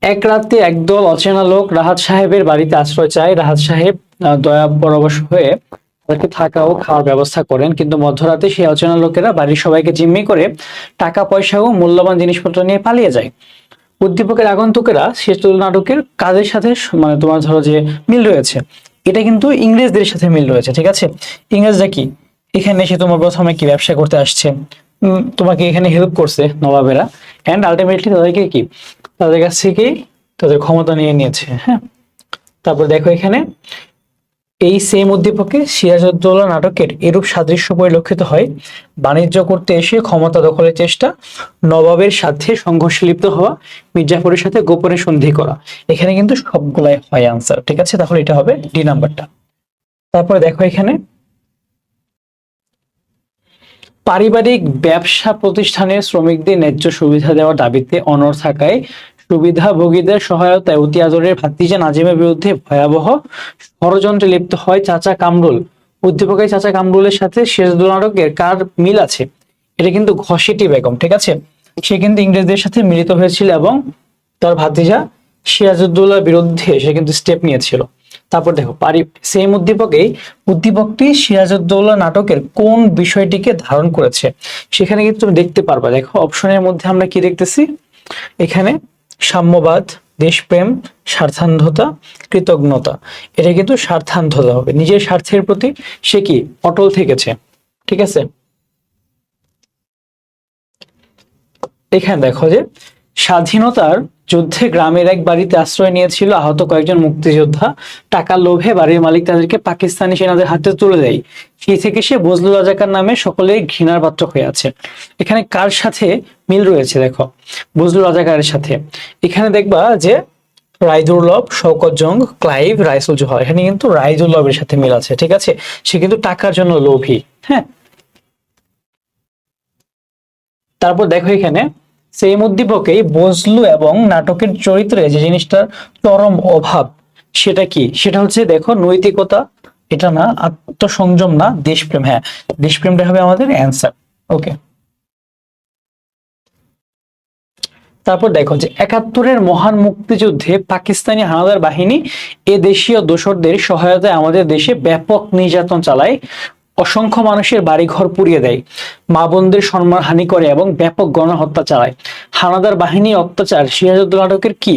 এক রাতে একদল অচেনা লোক রাহাত সাহেবের বাড়িতে আশ্রয় চায়। রাহাত সাহেব দয়া পরবশ হয়ে তাদেরকে থাকা ও খাওয়ার ব্যবস্থা করেন, কিন্তু মধ্যরাতে সেই অচেনা লোকেরা বাড়ির সবাইকে জিম্মি করে টাকা পয়সা ও মূল্যবান জিনিসপত্র নিয়ে পালিয়ে যায়। উদ্দীপকের আগন্তুকেরা শেষ নাটকের কাজের সাথে মানে তোমার ধরো যে মিল রয়েছে, এটা কিন্তু ইংরেজদের সাথে মিল রয়েছে, ঠিক আছে। ইংরেজরা কি এখানে এসে তোমার প্রথমে কি ব্যবসা করতে আসছে, তোমাকে এখানে হেল্প করছে নবাবেরা, এন্ড আলটিমেটলি তাদেরকে কি তাদের কাছ থেকে তাদের ক্ষমতা নিয়ে নিয়েছে। হ্যাঁ, তারপর দেখো এখানে এই সেম উদ্দীপকে সিরাজউদ্দৌলা নাটকের এরূপ সাদৃশ্য পরিলক্ষিত হয়। বাণিজ্য করতে এসে ক্ষমতা দখলের চেষ্টা, নবাবের সাথে সংঘর্ষে লিপ্ত হওয়া, মির্জাফরের সাথে গোপনে সন্ধি করা। এখানে কিন্তু সবগুলাই হয় আনসার, ঠিক আছে। তাহলে এটা হবে ডি নাম্বারটা। তারপরে দেখো এখানে পারিবারিক ব্যবসা প্রতিষ্ঠানের শ্রমিকদের ন্যায্য সুবিধা দেওয়ার দাবিতে অনড় থাকায় সুবিধাভোগীদের সহায়তায় অতি আদরের ভাতিজা নাজিমের বিরুদ্ধে ভয়াবহ ষড়যন্ত্রে লিপ্ত হয় চাচা কামরুল। উদ্দীপকের চাচা কামরুলের সাথে সিরাজউদ্দৌলা নাটকের কার মিল আছে? এটা কিন্তু ঘসেটি বেগম, ঠিক আছে। সে কিন্তু ইংরেজদের সাথে মিলিত হয়েছিল এবং তার ভাতিজা সিরাজউদ্দৌলার বিরুদ্ধে সে কিন্তু স্টেপ নিয়েছিল। তারপর দেখো সেম উদ্দীপকটি সিরাজউদ্দৌলা নাটকের কোন বিষয়টিকে ধারণ করেছে সেখানে কিন্তু তুমি দেখতে পারবা। দেখো অপশনের মধ্যে আমরা কি দেখতেছি, এখানে সাম্যবাদ, দেশপ্রেম, স্বার্থান্ধতা, কৃতজ্ঞতা। এটা কিন্তু স্বার্থান্ধতা হবে, নিজের স্বার্থের প্রতি সে কি অটল থেকেছে, ঠিক আছে। এখানে দেখো যে স্বাধীনতার যুদ্ধে গ্রামের এক বাড়িতে আশ্রয় নিয়েছিল আহত কয়েকজন মুক্তিযোদ্ধা। টাকার লোভে বাড়ির মালিক তাদেরকে পাকিস্তানি সেনাদের হাতে তুলে দেয়। সেই থেকে সে বজলুল রাজাকার নামে সকলেই ঘৃণার পাত্র হয়ে আছে। এখানে কার সাথে মিল রয়েছে দেখো, বজলুল রাজাকারের সাথে। এখানে দেখবা যে রায়দুর্লভ, শওকত জং, ক্লাইভ, রাইসুল জোহর, এখানে কিন্তু রায়দুর্লভের সাথে মিল আছে, ঠিক আছে। সে কিন্তু টাকার জন্য লোভী। হ্যাঁ, তারপর দেখো এখানে সেই উদ্দীপকেই বজলু এবং নাটকের চরিত্রে যে জিনিসটার চরম অভাব সেটা কি, সেটা হচ্ছে দেখো নৈতিকতা, এটা না, আত্মসংযম না, দেশপ্রেম। হ্যাঁ, দেশপ্রেমটা হবে আমাদের অ্যান্সার। ওকে, তারপর দেখো যে 71-এর মহান মুক্তিযুদ্ধে পাকিস্তানি হানাদার বাহিনী এ দেশীয় দোসরদের সহায়তায় আমাদের দেশে ব্যাপক নির্যাতন চালায়, অসংখ্য মানুষের বাড়িঘর পুড়িয়ে দেয়, মা বোনদের সম্মান হানি করে এবং ব্যাপক গণহত্যা চালায়। হানাদার বাহিনীর অত্যাচার সিরাজউদ্দৌলা নাটকের কি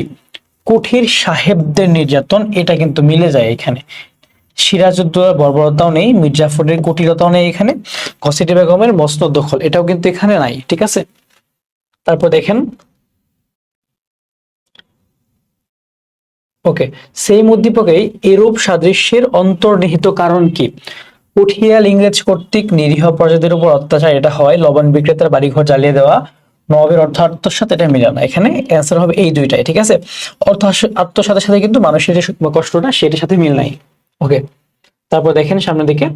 কুঠির সাহেবদের নির্যাতন, এটা কিন্তু মিলে যায় এখানে। সিরাজউদ্দৌলার বর্বরতাও নেই, মির্জাফরের কুটিলতাও নেই এখানে, ঘসেটি বেগমের মসনদ দখল এটাও কিন্তু এখানে নাই, ঠিক আছে। তারপর দেখেন ওকে, সেই উদ্দীপকেই এরূপ সাদৃশ্যের অন্তর্নিহিত কারণ কি? উঠিয়াল ইংরেজ কর্তৃক নিরীহ প্রজাদের উপর অত্যাচার, এটা হয়। লবণ বিক্রেতার বাড়িঘর জ্বালিয়ে দেওয়া, নবাবের অর্থ আত্মসাৎ, সাথে এটা মিলে না। এখানে অ্যান্সার হবে এই দুইটাই, ঠিক আছে। অর্থ আত্মসাতের সাথে কিন্তু মানুষের যে কষ্টটা সেটার সাথে মিল নাই। ওকে, তারপর দেখেন সামনের দিকে,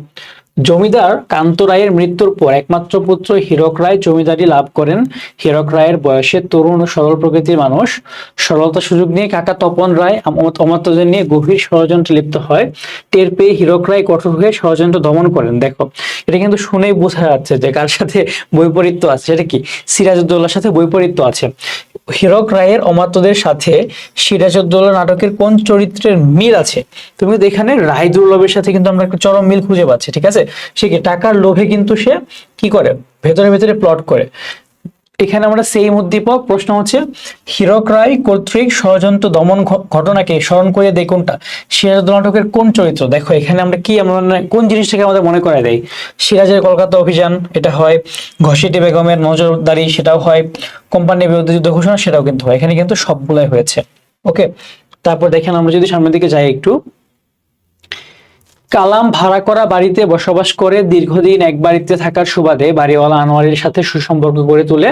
জমিদার কান্ত রায়ের মৃত্যুর পর একমাত্র পুত্র হীরক রায় জমিদারি লাভ করেন। হীরক রায়ের বয়সে তরুণ ও সরল প্রকৃতির মানুষ, সরলতা সুযোগ নিয়ে কাকা তপন রায় অমাত্যদের নিয়ে গভীর ষড়যন্ত্রে লিপ্ত হয়। টের পেয়ে হীরক রায় কঠোর হয়ে ষড়যন্ত্র দমন করেন। দেখো এটা কিন্তু শুনেই বোঝা যাচ্ছে যে কার সাথে বৈপরীত্য আছে, সেটা কি সিরাজউদ্দৌলার সাথে বৈপরীত্য আছে। হীরক রায়ের অমাত্যদের সাথে সিরাজউদ্দৌলা নাটকের কোন চরিত্রের মিল আছে? তুমি কিন্তু এখানে রায় দুর্লভের সাথে কিন্তু আমরা একটা চরম মিল খুঁজে পাচ্ছি, ঠিক আছে। সে কি টাকার লোভে কিন্তু সে কি করে, ভেতরে ভেতরে প্লট করে। এখানে আমরা সেই উদ্দীপক, প্রশ্ন হচ্ছে হীরক রায় কর্তৃক ষড়যন্ত্র দমন ঘটনাকে স্মরণ করে দেয় কোনটা, সিরাজউদ্দৌলা নাটকের কোন চরিত্র? দেখো এখানে আমরা কি, আমরা কোন জিনিসটাকে আমাদের মনে করায় দেয়? সিরাজের কলকাতা অভিযান এটা হয়, ঘসেটি বেগমের নজরদারি সেটাও হয়, কোম্পানির বিরুদ্ধে যুদ্ধ ঘোষণা সেটাও কিন্তু হয়। এখানে কিন্তু সবগুলাই হয়েছে। ওকে, তারপর দেখেন আমরা যদি সামনের দিকে যাই একটু, কালাম ভাড়া করা বাড়িতে বসবাস করে দীর্ঘদিন এক বাড়িতে থাকার সুবাদে বাড়িওয়ালা আনোয়ারের সাথে সুসম্পর্ক গড়ে তোলে।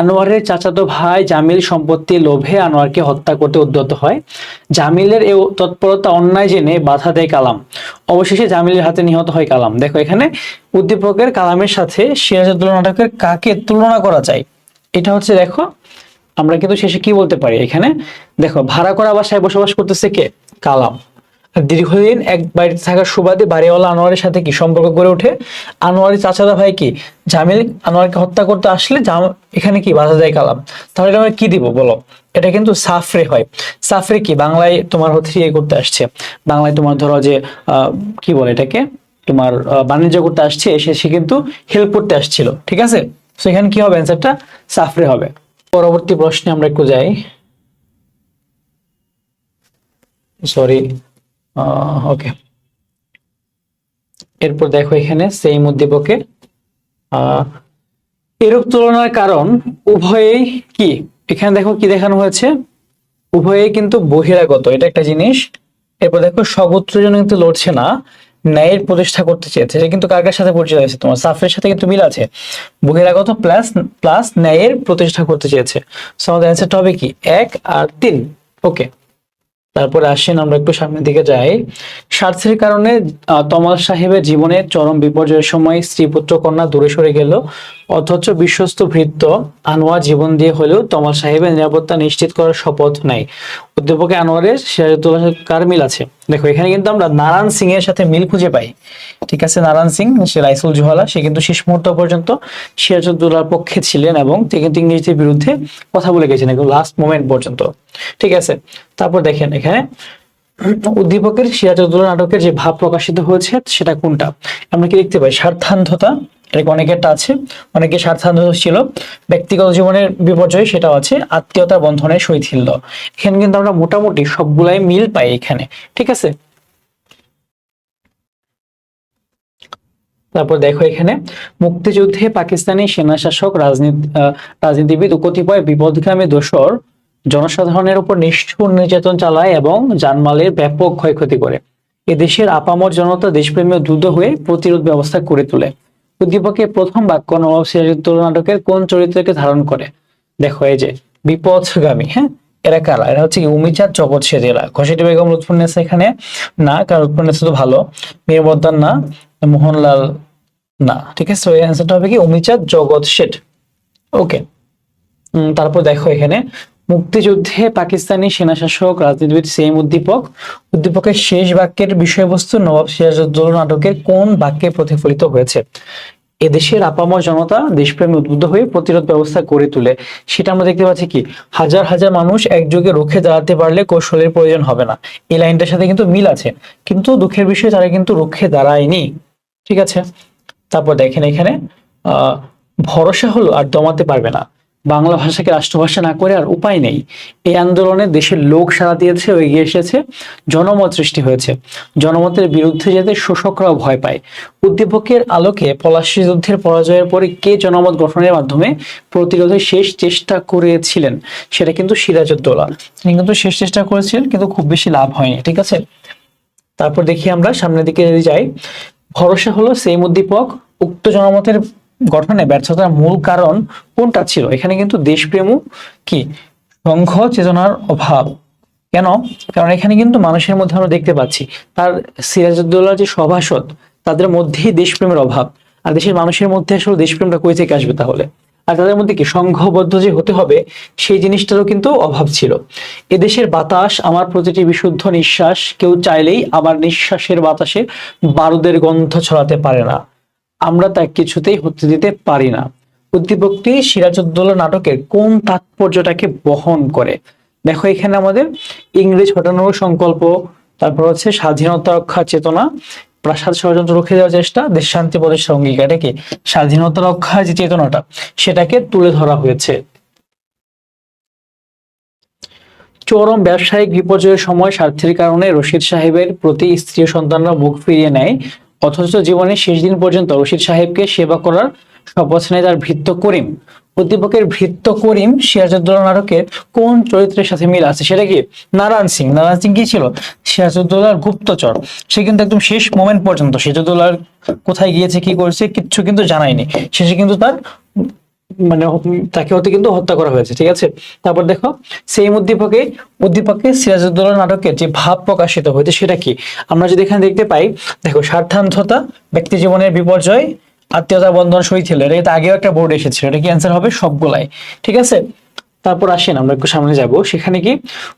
আনোয়ারের চাচাতো ভাই জামিল সম্পত্তির লোভে আনোয়ারকে হত্যা করতে উদ্যত হয়। জামিলের এই তৎপরতা অন্যায় জেনে বাধা দেয় কালাম। অবশেষে জামিলের হাতে নিহত হয় কালাম। দেখো এখানে উদ্দীপকের কালামের সাথে সিরাজউদ্দৌলা নাটকের কাকে তুলনা করা যায়? এটা হচ্ছে দেখো, আমরা কিন্তু শেষে কি বলতে পারি এখানে, দেখো ভাড়া করা বাসায় বসবাস করতেছে কে, কালাম। আর দীর্ঘদিন এক বাড়িতে থাকার সুবাদে বাড়িওয়ালা আনোয়ারের সাথে কি সম্পর্ক গড়ে ওঠে, আনোয়ারের চাচাতো ভাই কি জামিল আনোয়ারকে হত্যা করতে আসলে এখানে কি বাধা দেয় কালাম। তাহলে আমরা কি দিব বলো, এটা কিন্তু সাফরে হয়। সাফরে কি বাংলায় তোমার হচ্ছে ইয়ে করতে আসছে, বাংলায় তোমার ধরো যে কি বলে এটাকে, তোমার বাণিজ্য করতে আসছে, এসে সে কিন্তু হেল্প করতে আসছিল, ঠিক আছে। তো এখানে কি হবে, অ্যান্সারটা সাফরে হবে। পরবর্তী প্রশ্নে আমরা একটু যাই, সরি, ওকে। এরপর দেখো এখানে সেই উদ্দীপকে এরূপ তুলনার কারণ উভয়েই কি, এখানে দেখো কি দেখানো হয়েছে, উভয়েই কিন্তু বহিরাগত, এটা একটা জিনিস। এরপর দেখো স্বগোত্রের জন্য কিন্তু লড়ছে না, ন্যায়ের প্রতিষ্ঠা করতে চেয়েছে, এটা কিন্তু কার কার সাথে পরিচয় আছে, তোমার সাফের সাথে কিন্তু মিল আছে, বহিরাগত প্লাস প্লাস ন্যায়ের প্রতিষ্ঠা করতে চেয়েছে। সো আমাদের অ্যান্সারটা হবে কি 1 আর 3। ওকে, তারপরে আসেন আমরা একটু সামনের দিকে যাই। স্বার্থের কারণে তমাল সাহেবের জীবনে চরম বিপর্যয়ের সময় স্ত্রী পুত্র কন্যা দূরে সরে গেল, অথচ বিশ্বস্ত ভৃত্য আনোয়ার জীবন দিয়ে হলেও তমাল সাহেবের নিরাপত্তা নিশ্চিত করার শপথ নেয়। অধ্যাপক আনোয়ারের সিরাজউদ্দৌলার সাথে কার মিল আছে, দেখো এখানে কিন্তু আমরা নারায়ণ সিং এর সাথে মিল খুঁজে পাই, ঠিক আছে। নারায়ণ সিং সে রাইসুল জোহালা, সে কিন্তু শেষ মুহূর্ত পর্যন্ত সিরাজউদ্দৌলার পক্ষে ছিলেন এবং তিনি কিন্তু ইংরেজদের বিরুদ্ধে কথা বলে গেছেন একদম লাস্ট মোমেন্ট পর্যন্ত, ঠিক আছে। তারপর দেখেন এখানে উদ্দীপকের সিরাজউদ্দৌলা নাটকের যে ভাব প্রকাশিত হয়েছে সেটা কোনটা, আমরা কি দেখতে পাই স্বার্থান্ধতা, এটা অনেকেরটা আছে, অনেকে স্বার্থান্ধ ছিল, ব্যক্তিগত জীবনের বিপর্যয় সেটাও আছে, আত্মীয়তার বন্ধনের শৈথিল্য, এখানে কিন্তু আমরা মোটামুটি সবগুলাই মিল পাই এখানে, ঠিক আছে। তারপর দেখো এখানে মুক্তিযুদ্ধে পাকিস্তানি সেনা শাসক রাজনীতিবিদ ও কতিপয় বিপদগামী দোসর জনসাধারণের উপর নিষ্ঠুর নির্যাতন চালায় এবং জানমালের ব্যাপক ক্ষয়ক্ষতি করে। এদেশের আপামর জনতা দেশপ্রেমে উদ্বুদ্ধ হয়ে প্রতিরোধ ব্যবস্থা করে তোলে। উদ্দীপকের প্রথম বাক্য নবাব সিরাজউদ্দৌলা নাটকের কোন চরিত্রকে ধারণ করে, দেখো এই যে বিপথগামী, হ্যাঁ, এরা কারা, এরা হচ্ছে কি উমিচাঁদ জগৎ সেজেরা, ঘসেটি বেগম লুৎফুন্নেসা এখানে না, কারণ লুৎফুন্নেসা তো ভালো, মীরবদ্দার না, মোহনলাল না, ঠিক আছে। এই অ্যান্সারটা হবে কি উমিচাঁদ জগৎ শেঠ। ওকে, তারপর দেখো এখানে মুক্তিযুদ্ধে পাকিস্তানি সেনাশাসক রাজনীতিবিদ সেইম উদ্দীপকের শেষ বাক্যের বিষয়বস্তু নবাব সিরাজউদ্দৌলা নাটকের কোন বাক্যে প্রতিফলিত হয়েছে, এদেশের আপামর জনতা দেশপ্রেমে উদ্বুদ্ধ হয়ে প্রতিরোধ ব্যবস্থা গড়ে তোলে, সেটা আমরা দেখতে পাচ্ছি কি হাজার হাজার মানুষ একযোগে রুখে দাঁড়াতে পারলে কৌশলের প্রয়োজন হবে না, এই লাইনটার সাথে কিন্তু মিল আছে, কিন্তু দুঃখের বিষয় তারা কিন্তু রুখে দাঁড়ায়নি, ঠিক আছে। তারপর দেখেন এখানে ভরসা হলো আর দমাতে পারবে না, বাংলা ভাষাকে রাষ্ট্রভাষা না করে আর উপায় নেই, এই আন্দোলনে দেশের লোক সাড়া দিয়েছে, এগিয়ে এসেছে, জনমত সৃষ্টি হয়েছে, জনমতের বিরুদ্ধে যেতে শোষকরাও ভয় পায়। উদ্দীপকের আলোকে পলাশী যুদ্ধের পরাজয়ের পরে কে জনমত গঠনের মাধ্যমে প্রতিরোধের শেষ চেষ্টা করেছিলেন, সেটা কিন্তু সিরাজউদ্দৌলা, তিনি কিন্তু শেষ চেষ্টা করেছিলেন কিন্তু খুব বেশি লাভ হয়নি, ঠিক আছে। তারপর দেখি আমরা সামনের দিকে যদি যাই, ভরসা হলো সেইম উদ্দীপক উক্ত জনমতের গঠনে ব্যর্থতার মূল কারণ কোনটা ছিল, এখানে কিন্তু দেশপ্রেম কি সংঘ চেতনার অভাব, কেন, কারণ এখানে কিন্তু মানুষের মধ্যে আমরা দেখতে পাচ্ছি তার সিরাজউদ্দৌলার যে সভাসদ তাদের মধ্যেই দেশপ্রেমের অভাব, আর দেশের মানুষের মধ্যে আসলে দেশপ্রেমটা কই থেকে আসবে তাহলে, আর তাদের মধ্যে কি সংঘবদ্ধ যে হতে হবে সেই জিনিসটারও কিন্তু অভাব ছিল। এদেশের বাতাস আমার প্রতিটি বিশুদ্ধ নিঃশ্বাস, কেউ চাইলেই আমার নিঃশ্বাসের বাতাসে বারুদের গন্ধ ছড়াতে পারে না, আমরা তা কিছুতেই হতে দিতে পারি না। উদ্দীপকটি সিরাজউদ্দৌলা নাটকের কোন তাৎপর্যটাকে বহন করে, দেখো এখানে আমাদের ইংরেজ হটানোর সংকল্প, তারপর হচ্ছে স্বাধীনতা রক্ষার চেতনা, প্রাসাদ ষড়যন্ত্র রুখে দেওয়ার চেষ্টা, দেশ শান্তি প্রতিষ্ঠার অঙ্গীকার, এটা কি স্বাধীনতা রক্ষার যে চেতনাটা সেটাকে তুলে ধরা হয়েছে। চরম ব্যবসায়িক বিপর্যয়ের সময় স্বার্থের কারণে রশিদ সাহেবের প্রতি স্ত্রী সন্তানরা মুখ ফিরিয়ে নেয়, অথচ জীবনের শেষ দিন পর্যন্ত রশিদ সাহেবকে সেবা করার শপথ নেয় তার ভৃত্য করিম। উদ্দীপকের ভৃত্য করিম সিরাজউদ্দৌলা নাটকের কোন চরিত্রের সাথে মিল আছে, সেটা কি নারায়ণ সিং। নারায়ণ সিং কি ছিল সিরাজউদ্দৌলার গুপ্তচর, সে কিন্তু একদম শেষ মোমেন্ট পর্যন্ত সিরাজউদ্দৌলার কোথায় গিয়েছে কি করেছে কিচ্ছু কিন্তু জানায়নি, শেষে কিন্তু তার মানে তাকে হতে কিন্তু হত্যা করা হয়েছে, ঠিক আছে। তারপর দেখো সেই উদ্দীপকে সিরাজউদ্দৌলা নাটকের যে ভাব প্রকাশিত হয়েছে সেটা কি, আমরা যদি এখানে দেখতে পাই, দেখো স্বার্থান্ধতা, ব্যক্তি জীবনের বিপর্যয়, আত্মীয়তা বন্ধন সই ছিল, এটা কিন্তু আগেও একটা বোর্ড এসেছিল, এটা কি অ্যান্সার হবে সবগুলাই। ঠিক আছে, তারপর আসেন আমরা একটু সামনে যাব, সেখানে কি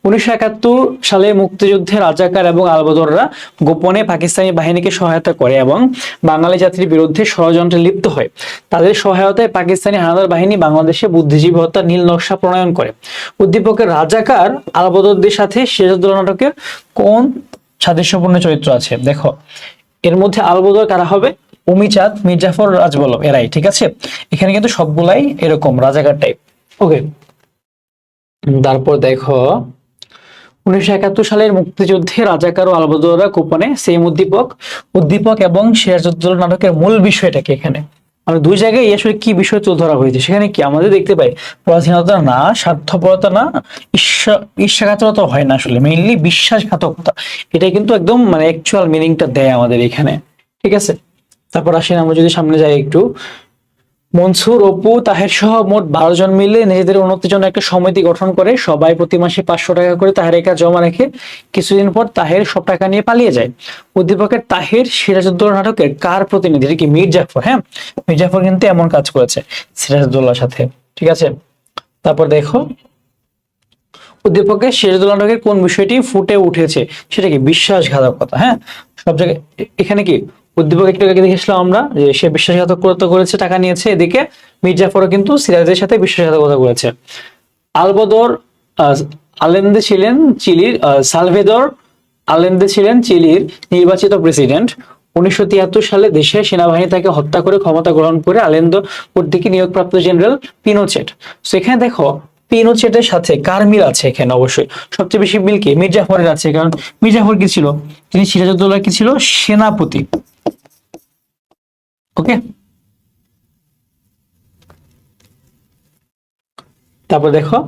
1971 সালে মুক্তিযুদ্ধে রাজাকার এবং আলবদররা গোপনে পাকিস্তানি বাহিনীকে সহায়তা করে এবং বাঙালি জাতির বিরুদ্ধে ষড়যন্ত্রে লিপ্ত হয়। তাদের সহায়তায় পাকিস্তানি হানাদার বাহিনী বাংলাদেশে বুদ্ধিজীবী হত্যার নীল নকশা প্রণয়ন করে। উদ্দীপকের রাজাকার আলবদরদের সাথে সিরাজউদ্দৌলা নাটকের কোন সাদৃশ্যপূর্ণ চরিত্র আছে? দেখো এর মধ্যে আলবদর কারা হবে? অমিচাঁদ, মির্জাফর, রাজবল্লভ, এরাই। ঠিক আছে, এখানে কিন্তু সবগুলাই এরকম রাজাকার টাইপ। ওকে, তারপর দেখো 1971 সালের মুক্তিযুদ্ধে রাজাকার ও আলবদররা গোপনে সেম উদ্দীপক এবং সিরাজউদ্দৌলা নাটকের মূল বিষয়টা কি? এখানে আমরা দুই জায়গায় আসলে কি বিষয় তুলে ধরা হয়েছে, সেখানে কি আমাদের দেখতে পাই পরাধীনতা না, স্বার্থপরতা না, ঈর্ষাঘাতকতা হয় না, আসলে মেইনলি বিশ্বাসঘাতকতা। এটা কিন্তু একদম মানে অ্যাকচুয়াল মিনিংটা দেয় আমাদের এখানে। ঠিক আছে, তারপর আসেন আমরা যদি সামনে যাই একটু, মনসুর, অপু, তাহের সহ মোট 12 জন মিলে নিজেদের উন্নতির জন্য একটা সমিতি গঠন করে। সবাই প্রতি মাসে 500 টাকা করে তাহেরের কাছে জমা রেখে কিছুদিন পর তাহের সব টাকা নিয়ে পালিয়ে যায়। উদ্দীপকের তাহের সিরাজউদ্দৌলা নাটকের কার প্রতিনিধি? এটা কি মীর জাফর। হ্যাঁ, মীর জাফর কিন্তু এমন কাজ করেছে সিরাজউদ্দৌলার সাথে। ঠিক আছে, তারপর দেখো উদ্দীপকের সিরাজউদ্দৌলা নাটকের কোন বিষয়টি ফুটে উঠেছে? সেটা কি? বিশ্বাসঘাতকতা। হ্যাঁ, সব জায়গায় এখানে কি উদ্দীপক একটু আগে দেখেছিলাম আমরা যে সে বিশ্বাসঘাতকতা করেছে, টাকা নিয়েছে। এদিকে মির্জাফরও কিন্তু সিরাজের সাথে বিশ্বাসঘাতকতা করেছে। আলবদর আলেন্দে ছিলেন চিলির সালভেদর আলেন্দে ছিলেন চিলির নির্বাচিত প্রেসিডেন্ট। 1973 সালে দেশের সেনাবাহিনী তাকে হত্যা করে ক্ষমতা গ্রহণ করে আলেন্দো কর্তৃক নিয়োগপ্রাপ্ত জেনারেল পিনোচেট। সেখানে দেখো পিনোচেটের সাথে কার মিল আছে? এখানে অবশ্যই সবচেয়ে বেশি মিল কি? মির্জাফরের আছে, কারণ মির্জাফর কি ছিল? তিনি সিরাজউদ্দৌলা কি ছিল? সেনাপতি। ওকে, তারপর দেখো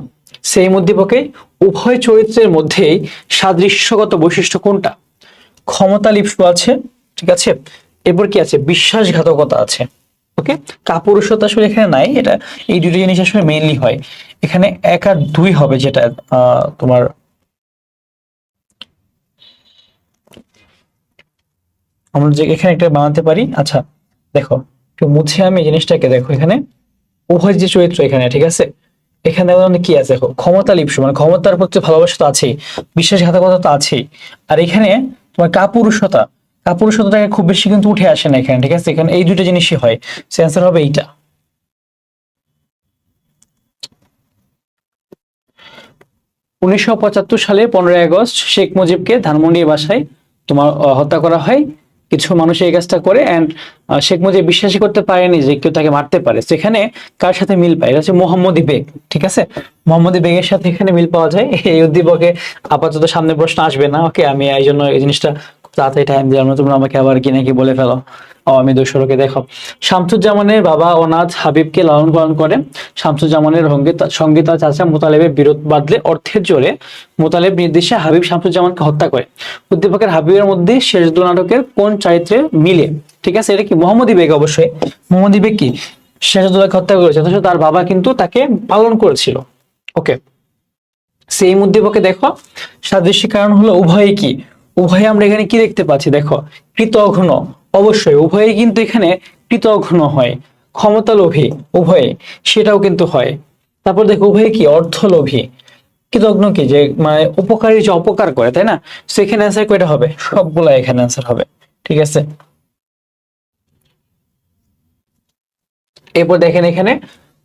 সেই উদ্দীপকে উভয় চরিত্রের মধ্যেই সাদৃশ্যগত বৈশিষ্ট্য কোনটা? ক্ষমতা লিপ্স আছে, ঠিক আছে, এরপর কি আছে? বিশ্বাসঘাতকতা আছে। ওকে, কাপুরুষতা আসলে এখানে নাই, এটা এই দুটো জিনিস আসলে মেইনলি হয় এখানে। 1 আর 2 হবে, যেটা তোমার আমরা যে এখানে একটা বানাতে পারি। আচ্ছা দেখো একটু মুছে আমি এই জিনিসটাকে, দেখো এখানে উভয় যে চরিত্র এখানে, ঠিক আছে, এখানে কি আছে? দেখো ক্ষমতা লিপ্স মানে ক্ষমতার প্রতি ভালোবাসা তো আছেই, বিশ্বাসঘাতকতা তো আছেই, আর এখানে তোমার কাপুরুষতাটাকে খুব বেশি কিন্তু উঠে আসে না এখানে। ঠিক আছে, এখানে এই দুটো জিনিসই হয়, অ্যান্সার হবে এইটা। 1975 সালে 15ই আগস্ট শেখ মুজিবকে ধানমন্ডির বাসায় তোমার হত্যা করা হয়। কিছু মানুষ এই কাজটা করে, এন্ড শেখ মুজিব বিশ্বাসই করতে পারেনি যে কেউ তাকে মারতে পারে। সেখানে কার সাথে মিল পায়? এটা হচ্ছে মোহাম্মদী বেগ। ঠিক আছে, মোহাম্মদী বেগের সাথে এখানে মিল পাওয়া যায়। এই উদ্দীপকে আপাতত সামনে প্রশ্ন আসবে না। ওকে, আমি এই জন্য এই জিনিসটা তাড়াতাড়ি টাইম দিলাম না, তোমরা আমাকে আবার কি নাকি বলে ফেলো আমি দোসরকে। দেখো শামসুজ্জামানের বাবা অনাথ হাবিবকে লালন পালন করেন। শামসুজ্জামানের সঙ্গে তার চাচা মোতালেবের বিরোধ বাঁধলে অর্থের জোরে মোতালেব নির্দেশে হাবিব শামসুজ্জামানকে হত্যা করে। উদ্দীপকের হাবিবের মধ্যে সিরাজউদ্দৌলা নাটকের কোন চরিত্রে মিলে? ঠিক আছে, এটা কি? মোহাম্মদী বেগ। অবশ্যই মোহাম্মদী বেগ কি সিরাজউদ্দৌলাকে হত্যা করেছে, অথচ তার বাবা কিন্তু তাকে পালন করেছিল। ওকে, সেই উদ্দীপকে দেখো সাদৃশ্যের কারণ হলো উভয়ে কি? উভয়ে আমরা এখানে কি দেখতে পাচ্ছি? দেখো কৃতঘ্ন, অবশ্যই উভয়ে কিন্তু এখানে কৃতঘ্ন হয়। ক্ষমতালোভী উভয়ে, সেটাও কিন্তু হয়। তারপর দেখো উভয়ে কি? অর্থলোভী। কৃতঘ্ন কি? যে মানে উপকারী, যে অপকার করে, তাই না? সেখানে অ্যান্সার কয়টা হবে? সবগুলা এখানে অ্যান্সার হবে। ঠিক আছে, এরপর দেখেন এখানে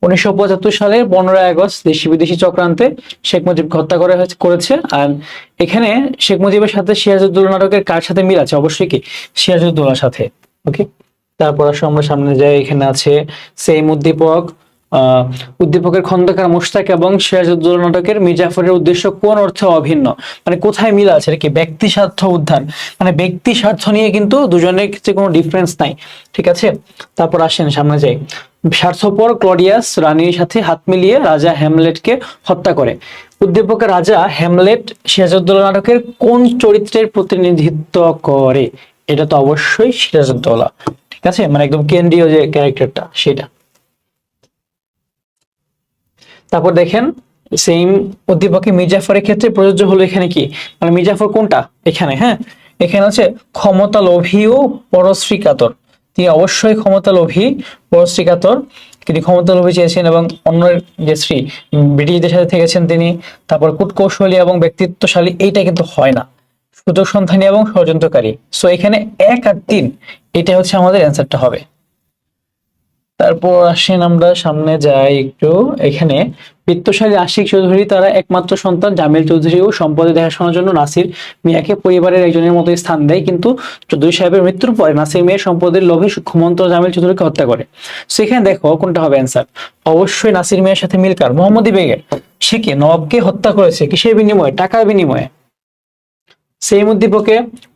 1975 সালের 15ই আগস্ট দেশি বিদেশি চক্রান্তে শেখ মুজিবকে হত্যা করেছে। আর এখানে শেখ মুজিবের সাথে সিরাজউদ্দৌলা নাটকের কার সাথে মিল আছে? অবশ্যই কি সিরাজউদ্দৌলার সাথে। ওকে, তারপর আসো আমরা সামনে যাই। এখানে আছে সেম উদ্দীপকের খন্দকার মোশতাক এবং সিরাজউদ্দৌলা নাটকের মির্জাফরের উদ্দেশ্য কোন অর্থে অভিন্ন? মানে কোথায় মিল আছে? এটা কি ব্যক্তি স্বার্থ উদ্ধার, মানে ব্যক্তি স্বার্থ নিয়ে কিন্তু দুজনের ক্ষেত্রে কোনো ডিফারেন্স নাই। ঠিক আছে, তারপর আসেন সামনে যাই। স্বার্থপর ক্লডিয়াস রানীর সাথে হাত মিলিয়ে রাজা হ্যামলেটকে হত্যা করে। উদ্দীপকের রাজা হ্যামলেট সিরাজউদ্দৌলা নাটকের কোন চরিত্রের প্রতিনিধিত্ব করে? এটা তো অবশ্যই সিরাজউদ্দৌলা। ঠিক আছে, মানে একদম কেন্দ্রীয় যে ক্যারেক্টারটা সেটা। তারপর দেখেন সেম উদ্দীপকে মির্জাফরের ক্ষেত্রে প্রযোজ্য হলো এখানে কি? মানে মির্জাফর কোনটা এখানে? হ্যাঁ, এখানে আছে ক্ষমতা লোভী ও পরশ্রী কাতর। তিনি অবশ্যই ক্ষমতালোভী, পরশ্রীকাতর, তিনি ক্ষমতালোভী চেয়েছেন এবং অন্যের যে শ্রী ব্রিটিশদের সাথে থেকেছেন তিনি, তারপর কূটকৌশলী এবং ব্যক্তিত্বশালী, এইটা কিন্তু হয় না, সুযোগ সন্ধানী এবং ষড়যন্ত্রকারী। সো এখানে 1 আর 3 এটা হচ্ছে আমাদের অ্যান্সারটা হবে। তারপর আসেন আমরা সামনে যাই একটু। এখানে বিত্তশালী আশিক চৌধুরী তারা একমাত্র সন্তান জামিল চৌধুরী ও সম্পদে দেখাশোনার জন্য নাসির মিয়াকে পরিবারের একজনের মতো স্থান দেয়, কিন্তু চৌধুরী সাহেবের মৃত্যুর পরে নাসির মিয়ার সম্পদের লোভে সূক্ষ্মমন্ত্র জামিল চৌধুরীকে হত্যা করে। সেখানে দেখো কোনটা হবে অ্যান্সার। অবশ্যই নাসির মিয়ার সাথে মিলকার মোহাম্মদী বেগের, সে কি নবাবকে হত্যা করেছে কিসের বিনিময়ে? টাকার বিনিময়ে। সেই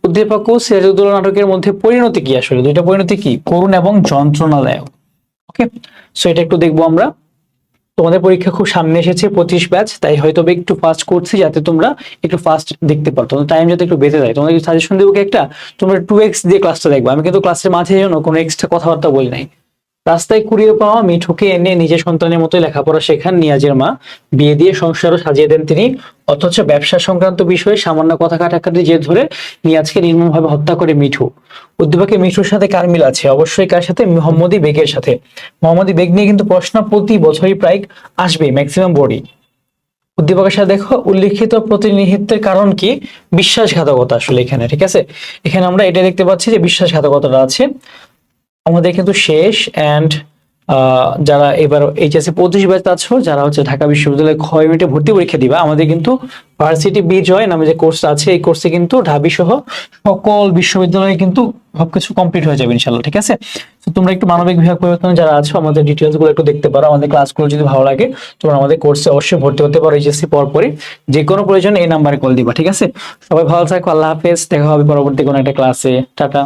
উদ্দীপক ও সিরাজউদ্দৌলা নাটকের মধ্যে পরিণতি কি? আসলে দুইটা পরিণতি কি? করুণ এবং যন্ত্রণাদায়ক। ওকে, সো এটা একটু দেখবো আমরা। তোমাদের পরীক্ষা খুব সামনে এসেছে, 25 ব্যাচ, তাই হয়তো একটু ফাস্ট করছি যাতে তোমরা একটু ফাস্ট দেখতে পারো, তোমাদের টাইম যাতে একটু বেঁচে যায়। তোমাদের সাজেশন দেবো কি একটা, তোমরা 2x দিয়ে ক্লাসটা দেখবো। আমি কিন্তু ক্লাসের মাঝে যেন কোনো এক্সট্রা কথাবার্তা বলি নাই। রাস্তায় কুড়িয়ে পাওয়া মিঠুকে এনে নিজের সন্তানের মতোই লেখাপড়া শেখান নিয়াজের মা, বিয়ে দিয়ে সংসারও সাজিয়ে দেন তিনি। অথচ ব্যবসা সংক্রান্ত বিষয়ে সামান্য কথা কাটাকাটি জের ধরে নিয়াজকে নির্মমভাবে হত্যা করে মিঠু। উদ্দীপকে মিঠুর সাথে কার মিল আছে? অবশ্যই কার সাথে? মোহাম্মদী বেগের সাথে। মোহাম্মদী বেগ নিয়ে কিন্তু প্রশ্ন প্রতি বছরই প্রায় আসবে, ম্যাক্সিমাম বোর্ডই। উদ্দীপকের সাথে দেখো উল্লিখিত প্রতিনিধিত্বের কারণ কি? বিশ্বাসঘাতকতা। আসলে এখানে ঠিক আছে, এখানে আমরা এটা দেখতে পাচ্ছি যে বিশ্বাসঘাতকতাটা আছে আমাদের কিন্তু শেষ। এন্ড যারা এবার এইচএসসি 25 ব্যাচ আছো, যারা হচ্ছে ঢাকা বিশ্ববিদ্যালয়ে খ ইউনিটে ভর্তি পরীক্ষা দিবা, আমাদের কিন্তু ভার্সিটি বিজয় নামে যে কোর্স আছে, এই কোর্সে কিন্তু ঢাবি সহ সকল বিশ্ববিদ্যালয়ে কিন্তু সবকিছু কমপ্লিট হয়ে যাবে ইনশাল্লাহ। ঠিক আছে, তো তোমরা একটু মানবিক বিভাগ পরিবর্তনে যারা আছো আমাদের ডিটেলস গুলো একটু দেখতে পারো। আমাদের ক্লাসগুলো যদি ভালো লাগে তোমরা আমাদের কোর্সে অবশ্যই ভর্তি হতে পারো। এইচএসসি পরপরই যে কোনো প্রয়োজনে এই নাম্বারে কল দিবা। ঠিক আছে, সবাই ভালো থাকো, আল্লাহ হাফেজ, দেখা হবে পরবর্তী কোনো একটা ক্লাসে। টাটা।